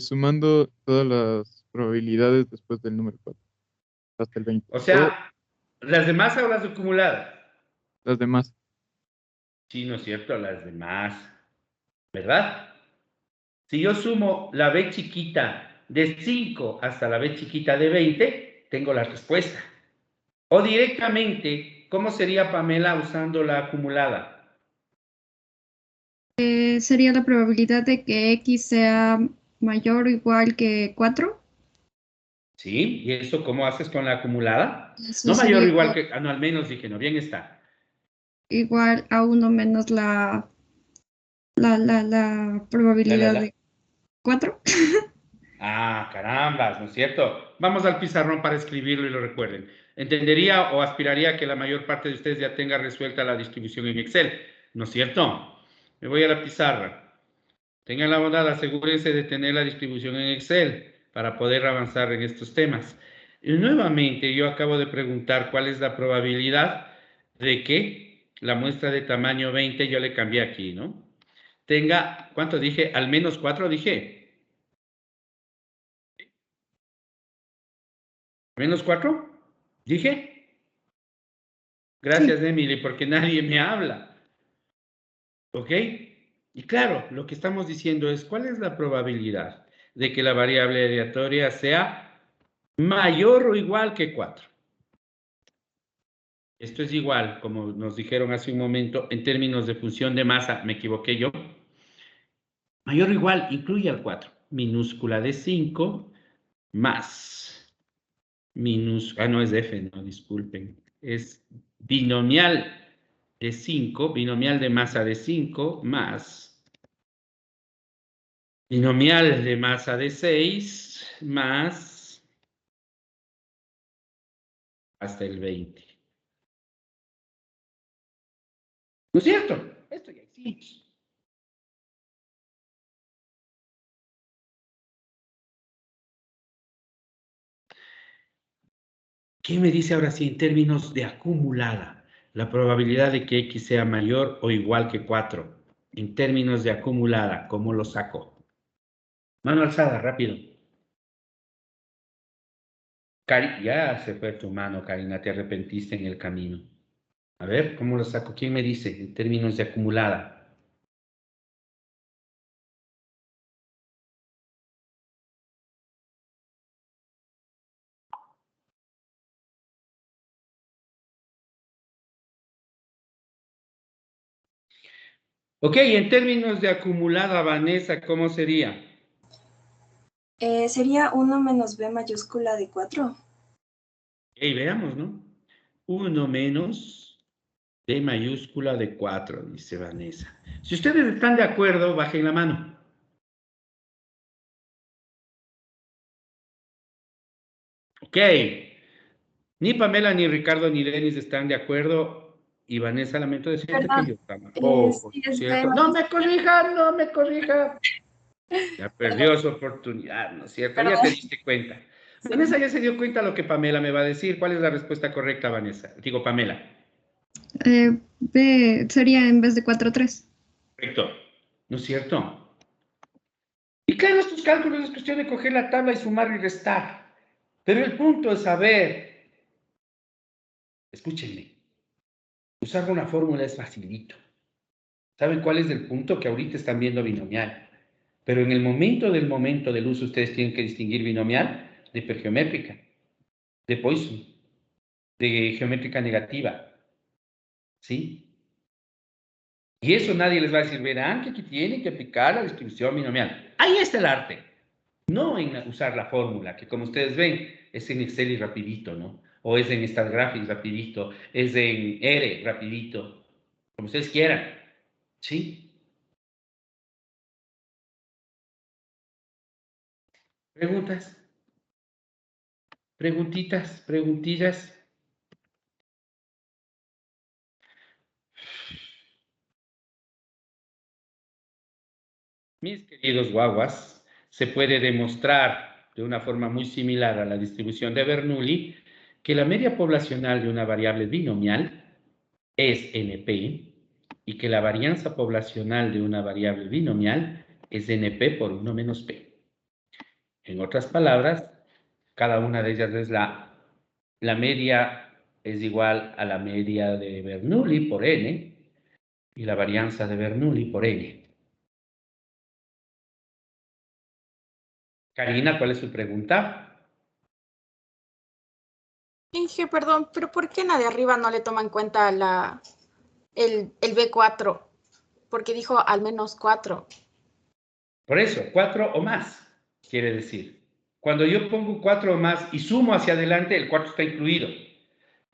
Sumando todas las probabilidades después del número 4, hasta el 20. O sea, ¿las de masa o las acumuladas? Las demás. Sí, no es cierto, las demás. ¿Verdad? Si yo sumo la b chiquita de 5 hasta la b chiquita de 20, tengo la respuesta. O directamente, ¿cómo sería, Pamela, usando la acumulada? Sería la probabilidad de que X sea mayor o igual que 4. Sí, ¿y eso cómo haces con la acumulada? Eso No mayor o sería igual que, no, al menos dije, no, bien está. igual a 1 menos la probabilidad de 4. Ah, carambas, ¿no es cierto? Vamos al pizarrón para escribirlo y lo recuerden. Entendería o aspiraría a que la mayor parte de ustedes ya tenga resuelta la distribución en Excel, ¿no es cierto? Me voy a la pizarra. Tengan la bondad, asegúrense de tener la distribución en Excel para poder avanzar en estos temas. Y nuevamente, yo acabo de preguntar cuál es la probabilidad de que la muestra de tamaño 20, yo le cambié aquí, ¿no? Tenga, ¿cuánto dije? Al menos 4 dije. ¿Menos 4? ¿Dije? Gracias, sí. Emily, porque nadie me habla. ¿Ok? Y claro, lo que estamos diciendo es, ¿cuál es la probabilidad de que la variable aleatoria sea mayor o igual que 4? Esto es igual, como nos dijeron hace un momento, en términos de función de masa, me equivoqué yo. Mayor o igual incluye al 4. Minúscula de 5 más no es de f, no, disculpen. Es binomial de 5, binomial de masa de 5, más binomial de masa de 6, más hasta el 20. ¿No es cierto? Esto ya existe. ¿Qué me dice ahora sí en términos de acumulada? La probabilidad de que X sea mayor o igual que 4. En términos de acumulada, ¿cómo lo saco? Mano alzada, rápido. Ya se fue tu mano, Karina, te arrepentiste en el camino. A ver, ¿cómo lo saco? ¿Quién me dice en términos de acumulada? Ok, en términos de acumulada, Vanessa, ¿cómo sería? Sería 1 menos b mayúscula de 4. Veamos, ¿no? 1 menos b mayúscula de 4, dice Vanessa. Si ustedes están de acuerdo, bajen la mano. Ok. Ni Pamela, ni Ricardo, ni Denis están de acuerdo. Y Vanessa, lamento decirte que yo tampoco, Sí, es ¿cierto? b No me corrija, no me corrija. Ya perdió su oportunidad, ¿no es cierto? Ya te diste cuenta. Sí. Vanessa ya se dio cuenta lo que Pamela me va a decir. ¿Cuál es la respuesta correcta, Vanessa? Digo, Pamela. B sería en vez de 4, 3. Correcto. ¿No es cierto? Y claro, estos cálculos es cuestión de coger la tabla y sumar y restar. Pero el punto es saber, escúchenme, usar una fórmula es facilito. ¿Saben cuál es el punto? Que ahorita están viendo binomial. Pero en el momento del uso, ustedes tienen que distinguir binomial de hipergeométrica, de Poisson, de geométrica negativa. ¿Sí? Y eso nadie les va a decir, verán que aquí tienen que aplicar la distribución binomial. Ahí está el arte. No en usar la fórmula, que como ustedes ven, es en Excel y rapidito, ¿no? O es en StatGraphics rapidito, es en R rapidito, como ustedes quieran. ¿Sí? ¿Preguntas? ¿Preguntitas? ¿Preguntillas? Mis queridos guaguas, se puede demostrar de una forma muy similar a la distribución de Bernoulli que la media poblacional de una variable binomial es NP y que la varianza poblacional de una variable binomial es NP por 1 menos P. En otras palabras, cada una de ellas es la media es igual a la media de Bernoulli por N y la varianza de Bernoulli por N. Karina, ¿cuál es su pregunta? Inge, perdón, pero ¿por qué en la de arriba no le toma en cuenta el B4? Porque dijo al menos 4. Por eso, 4 o más, quiere decir. Cuando yo pongo 4 o más y sumo hacia adelante, el 4 está incluido.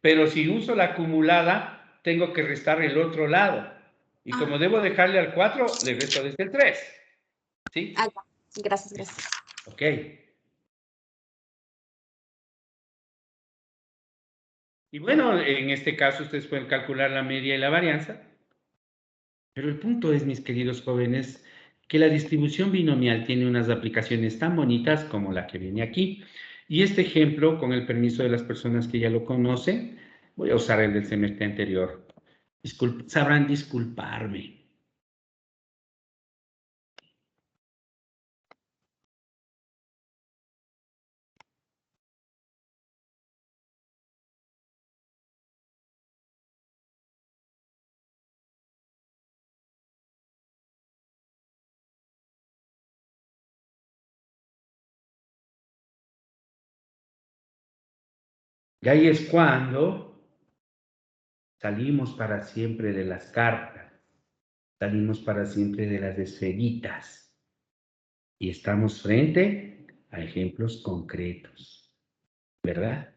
Pero si uso la acumulada, tengo que restar el otro lado. Y como debo dejarle al 4, le resto desde el 3. ¿Sí? Gracias, gracias. Ok. Y bueno, en este caso ustedes pueden calcular la media y la varianza. Pero el punto es, mis queridos jóvenes, que la distribución binomial tiene unas aplicaciones tan bonitas como la que viene aquí. Y este ejemplo, con el permiso de las personas que ya lo conocen, voy a usar el del semestre anterior. Sabrán disculparme. Y ahí es cuando salimos para siempre de las cartas, salimos para siempre de las esferitas y estamos frente a ejemplos concretos, ¿verdad?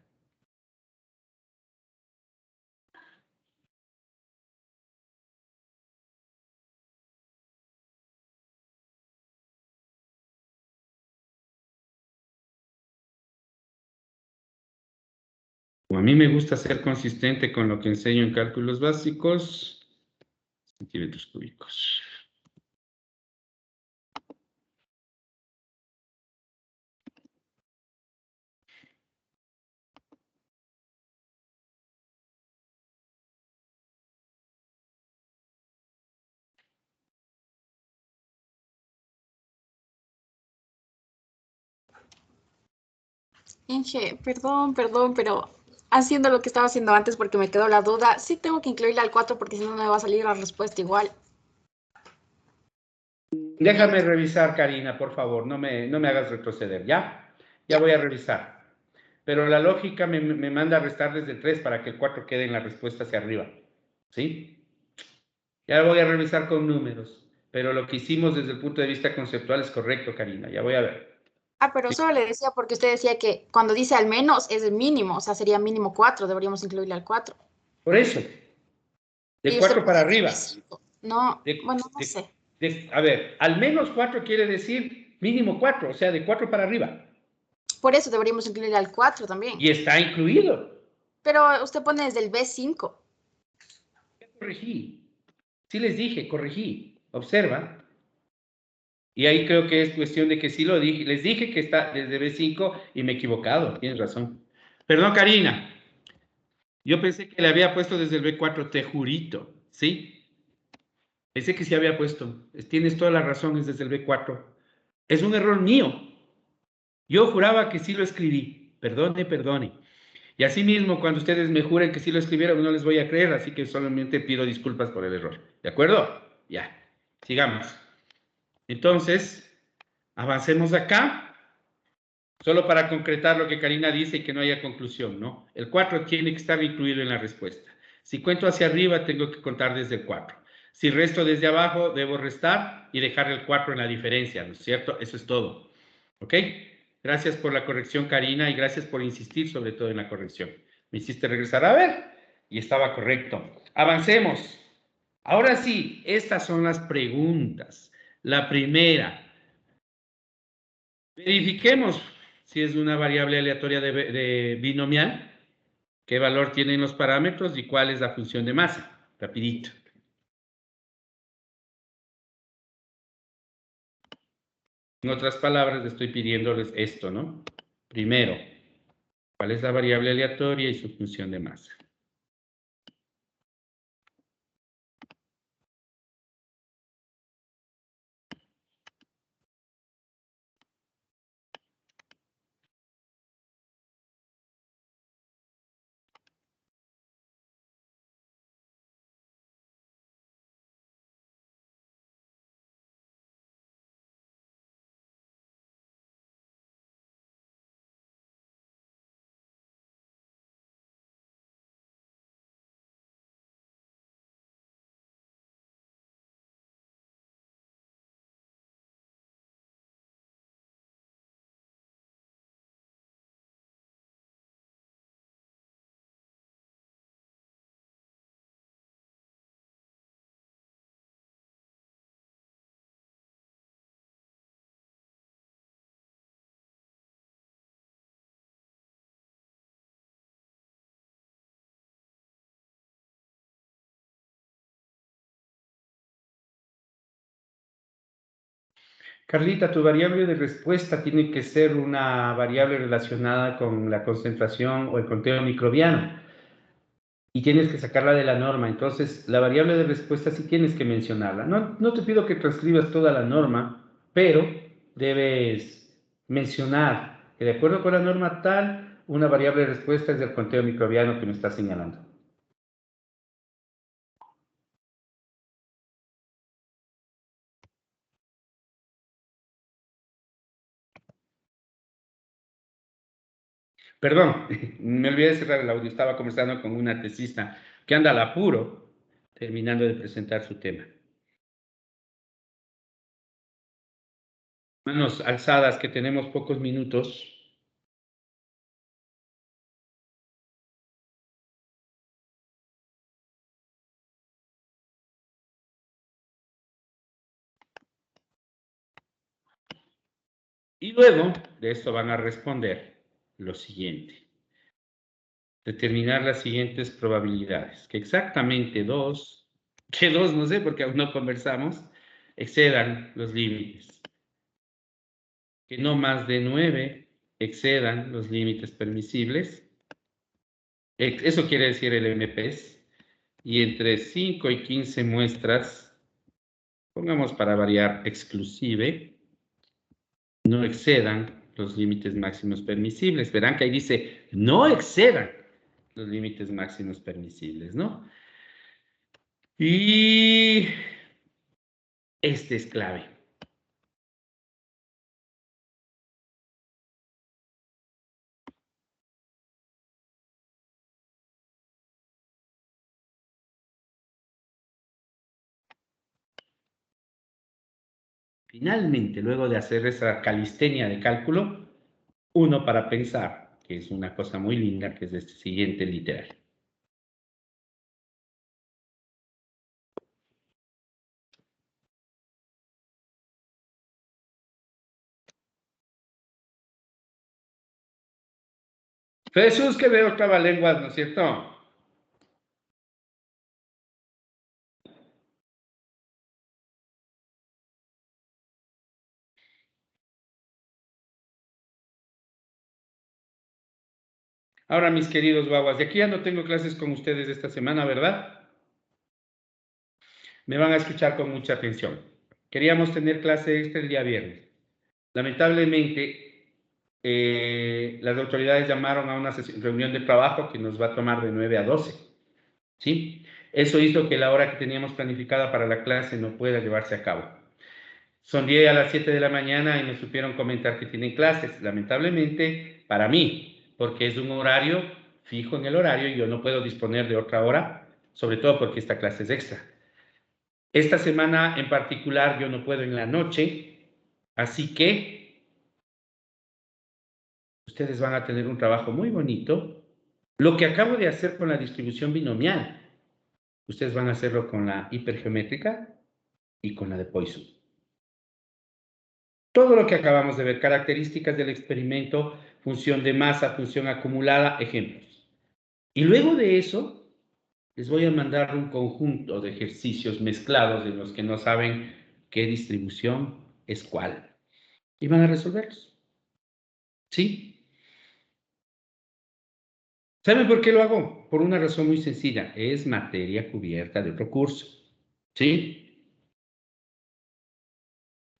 Como a mí me gusta ser consistente con lo que enseño en cálculos básicos, centímetros cúbicos. Inge, perdón, pero haciendo lo que estaba haciendo antes porque me quedó la duda, sí tengo que incluirle al 4 porque si no me va a salir la respuesta igual. Déjame revisar, Karina, por favor, no me hagas retroceder, ¿ya? Ya voy a revisar. Pero la lógica me manda a restar desde el 3 para que el 4 quede en la respuesta hacia arriba, ¿sí? Ya voy a revisar con números, pero lo que hicimos desde el punto de vista conceptual es correcto, Karina, ya voy a ver. Ah, pero solo le decía porque usted decía que cuando dice al menos es el mínimo, o sea, sería mínimo 4, deberíamos incluirle al 4. Por eso, de Y 4 usted para dice arriba. 5. No, bueno, no sé. A ver, al menos 4 quiere decir mínimo 4, o sea, de 4 para arriba. Por eso deberíamos incluirle al 4 también. Y está incluido. Pero usted pone desde el B5. Corregí. Sí les dije, corregí. Observa. Y ahí creo que es cuestión de que sí lo dije. Les dije que está desde B5 y me he equivocado. Tienes razón. Perdón, Karina. Yo pensé que le había puesto desde el B4, te jurito. ¿Sí? Pensé que sí había puesto. Tienes toda la razón, es desde el B4. Es un error mío. Yo juraba que sí lo escribí. Perdone. Y asimismo, cuando ustedes me juren que sí lo escribieron, no les voy a creer, así que solamente pido disculpas por el error. ¿De acuerdo? Ya. Sigamos. Entonces, avancemos acá. Solo para concretar lo que Karina dice y que no haya conclusión, ¿no? El 4 tiene que estar incluido en la respuesta. Si cuento hacia arriba, tengo que contar desde el 4. Si resto desde abajo, debo restar y dejar el 4 en la diferencia, ¿no es cierto? Eso es todo. ¿Ok? Gracias por la corrección, Karina, y gracias por insistir sobre todo en la corrección. Me hiciste regresar a ver y estaba correcto. Avancemos. Ahora sí, estas son las preguntas. La primera, verifiquemos si es una variable aleatoria de binomial, qué valor tienen los parámetros y cuál es la función de masa. Rapidito. En otras palabras, le estoy pidiéndoles esto, ¿no? Primero, ¿cuál es la variable aleatoria y su función de masa? Carlita, tu variable de respuesta tiene que ser una variable relacionada con la concentración o el conteo microbiano. Y tienes que sacarla de la norma. Entonces, la variable de respuesta sí tienes que mencionarla. No te pido que transcribas toda la norma, pero debes mencionar que de acuerdo con la norma tal, una variable de respuesta es del conteo microbiano que me está señalando. Perdón, me olvidé de cerrar el audio. Estaba conversando con una tesista que anda al apuro, terminando de presentar su tema. Manos alzadas, que tenemos pocos minutos. Y luego de esto van a responder lo siguiente. determinar las siguientes probabilidades. Que exactamente dos no sé porque aún no conversamos, excedan los límites. Que no más de 9 excedan los límites permisibles. Eso quiere decir el MPES. Y entre 5 y 15 muestras, pongamos para variar exclusive, no excedan los límites máximos permisibles. Verán que ahí dice, no excedan los límites máximos permisibles, ¿no? Y este es clave. Finalmente, luego de hacer esa calistenia de cálculo, uno para pensar, que es una cosa muy linda, que es este siguiente literal. Jesús, que veo trabalenguas, ¿no es cierto? Ahora, mis queridos guaguas, de aquí ya no tengo clases con ustedes esta semana, ¿verdad? Me van a escuchar con mucha atención. Queríamos tener clase extra el día viernes. Lamentablemente, las autoridades llamaron a una reunión de trabajo que nos va a tomar de 9 a 12. ¿Sí? Eso hizo que la hora que teníamos planificada para la clase no pueda llevarse a cabo. Sondeé a las 7 de la mañana y me supieron comentar que tienen clases. Lamentablemente, para mí, porque es un horario fijo en el horario y yo no puedo disponer de otra hora, sobre todo porque esta clase es extra. Esta semana en particular yo no puedo en la noche, así que ustedes van a tener un trabajo muy bonito. Lo que acabo de hacer con la distribución binomial, ustedes van a hacerlo con la hipergeométrica y con la de Poisson. Todo lo que acabamos de ver, características del experimento, función de masa, función acumulada, ejemplos. Y luego de eso, les voy a mandar un conjunto de ejercicios mezclados de los que no saben qué distribución es cuál. Y van a resolverlos. ¿Sí? ¿Saben por qué lo hago? Por una razón muy sencilla. Es materia cubierta de otro curso. ¿Sí?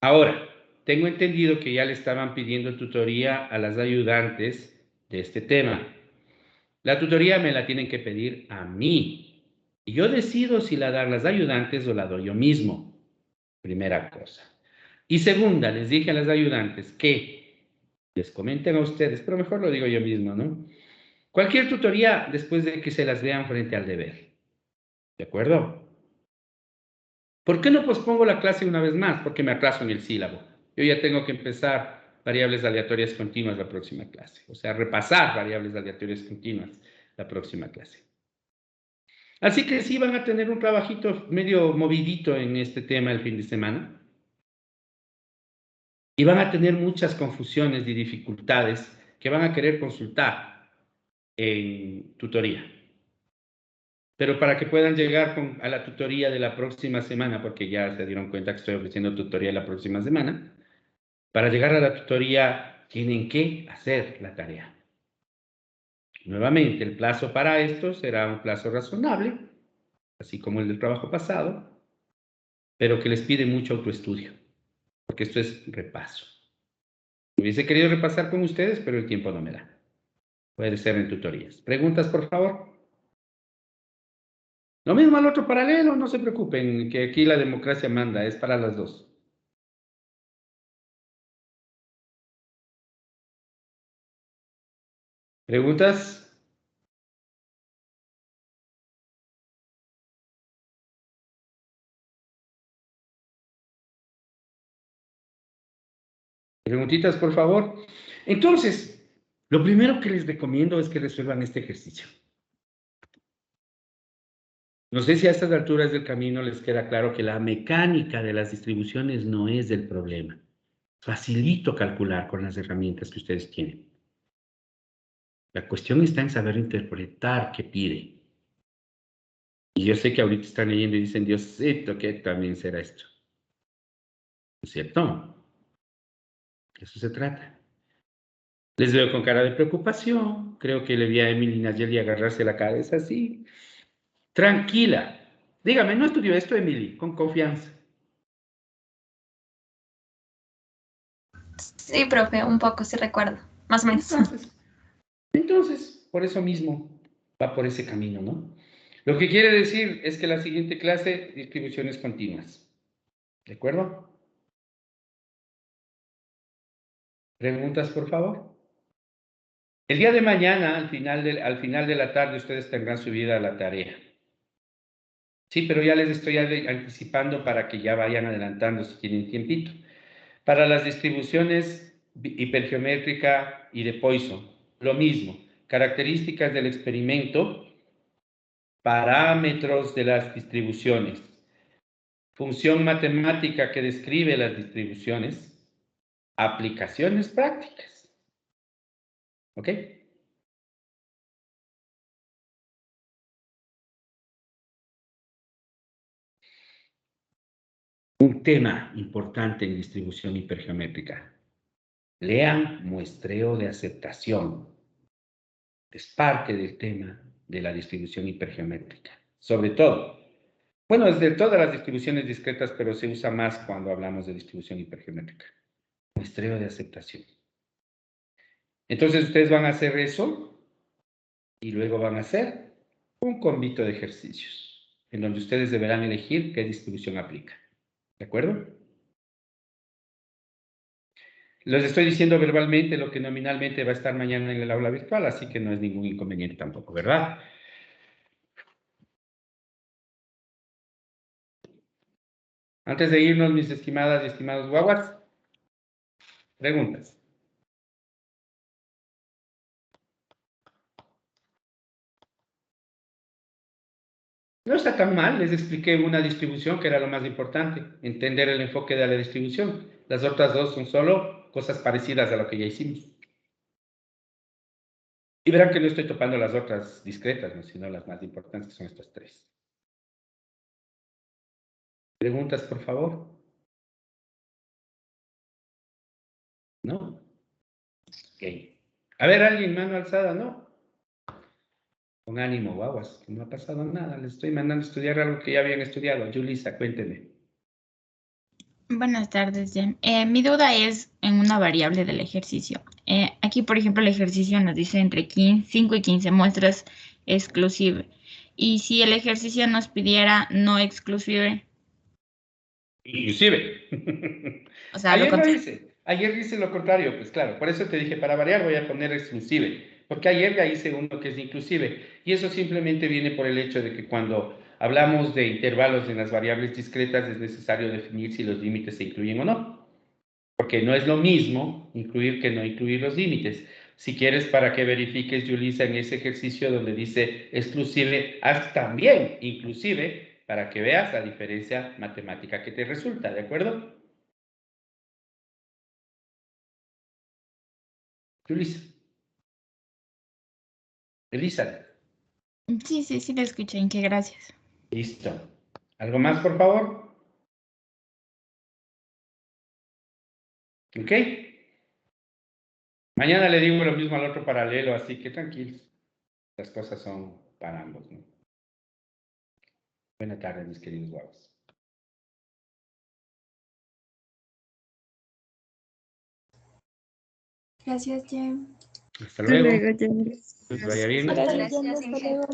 Ahora, tengo entendido que ya le estaban pidiendo tutoría a las ayudantes de este tema. La tutoría me la tienen que pedir a mí. Y yo decido si la dan las ayudantes o la doy yo mismo. Primera cosa. Y segunda, les dije a las ayudantes que les comenten a ustedes, pero mejor lo digo yo mismo, ¿no? Cualquier tutoría después de que se las vean frente al deber. ¿De acuerdo? ¿Por qué no pospongo la clase una vez más? Porque me atraso en el sílabo. Yo ya tengo que empezar variables aleatorias continuas la próxima clase. O sea, repasar variables aleatorias continuas la próxima clase. Así que sí van a tener un trabajito medio movidito en este tema el fin de semana. Y van a tener muchas confusiones y dificultades que van a querer consultar en tutoría. Pero para que puedan llegar a la tutoría de la próxima semana, porque ya se dieron cuenta que estoy ofreciendo tutoría la próxima semana, para llegar a la tutoría tienen que hacer la tarea. Nuevamente, el plazo para esto será un plazo razonable, así como el del trabajo pasado, pero que les pide mucho autoestudio, porque esto es repaso. Hubiese querido repasar con ustedes, pero el tiempo no me da. Puede ser en tutorías. ¿Preguntas, por favor? Lo mismo al otro paralelo, no se preocupen, que aquí la democracia manda, es para las dos. ¿Preguntas? Preguntitas, por favor. Entonces, lo primero que les recomiendo es que resuelvan este ejercicio. No sé si a estas alturas del camino les queda claro que la mecánica de las distribuciones no es el problema. Facilito calcular con las herramientas que ustedes tienen. La cuestión está en saber interpretar qué pide. Y yo sé que ahorita están leyendo y dicen, Diosito, que también será esto. ¿No es cierto? De eso se trata. Les veo con cara de preocupación. Creo que le vi a Emily Nayeli agarrarse la cabeza así. Tranquila. Dígame, ¿no estudió esto, Emily? Con confianza. Sí, profe, un poco, sí recuerdo. Más o menos. Entonces, por eso mismo va por ese camino, ¿no? Lo que quiere decir es que la siguiente clase, distribuciones continuas. ¿De acuerdo? ¿Preguntas, por favor? El día de mañana, al final de la tarde, ustedes tendrán subida la tarea. Sí, pero ya les estoy anticipando para que ya vayan adelantando si tienen tiempito. Para las distribuciones hipergeométrica y de Poisson, lo mismo. Características del experimento, parámetros de las distribuciones, función matemática que describe las distribuciones, aplicaciones prácticas. ¿Ok? Un tema importante en distribución hipergeométrica. Lean muestreo de aceptación. Es parte del tema de la distribución hipergeométrica. Sobre todo, bueno, es de todas las distribuciones discretas, pero se usa más cuando hablamos de distribución hipergeométrica. Muestreo de aceptación. Entonces ustedes van a hacer eso y luego van a hacer un convito de ejercicios en donde ustedes deberán elegir qué distribución aplica. ¿De acuerdo? Les estoy diciendo verbalmente lo que nominalmente va a estar mañana en el aula virtual, así que no es ningún inconveniente tampoco, ¿verdad? Antes de irnos, mis estimadas y estimados guaguas, preguntas. No está tan mal, les expliqué una distribución que era lo más importante, entender el enfoque de la distribución. Las otras dos son solo cosas parecidas a lo que ya hicimos. Y verán que no estoy topando las otras discretas, ¿no? Sino las más importantes, que son estas tres. ¿Preguntas, por favor? ¿No? Ok. A ver, alguien, mano alzada, ¿no? Con ánimo, guaguas, que no ha pasado nada. Les estoy mandando a estudiar algo que ya habían estudiado. Yulisa, cuénteme. Buenas tardes, Jen. Mi duda es en una variable del ejercicio. Aquí, por ejemplo, el ejercicio nos dice entre 5 y 15 muestras exclusive. Y si el ejercicio nos pidiera no exclusive. Inclusive. O sea, Ayer hice lo contrario, pues claro. Por eso te dije, para variar voy a poner exclusive. Porque ayer ya hice uno que es inclusive. Y eso simplemente viene por el hecho de que cuando hablamos de intervalos en las variables discretas es necesario definir si los límites se incluyen o no. Porque no es lo mismo incluir que no incluir los límites. Si quieres, para que verifiques, Yulisa, en ese ejercicio donde dice exclusive, haz también inclusive, para que veas la diferencia matemática que te resulta, ¿de acuerdo? Yulisa. Elisa. Sí, le escuché. ¿En qué? Gracias. Listo. ¿Algo más, por favor? ¿Ok? Mañana le digo lo mismo al otro paralelo, así que tranquilos. Las cosas son para ambos, ¿no? Buenas tardes, mis queridos guapos. Gracias, Jem. Hasta luego. Jem. Que vaya bien. Gracias, Jem. Hasta luego.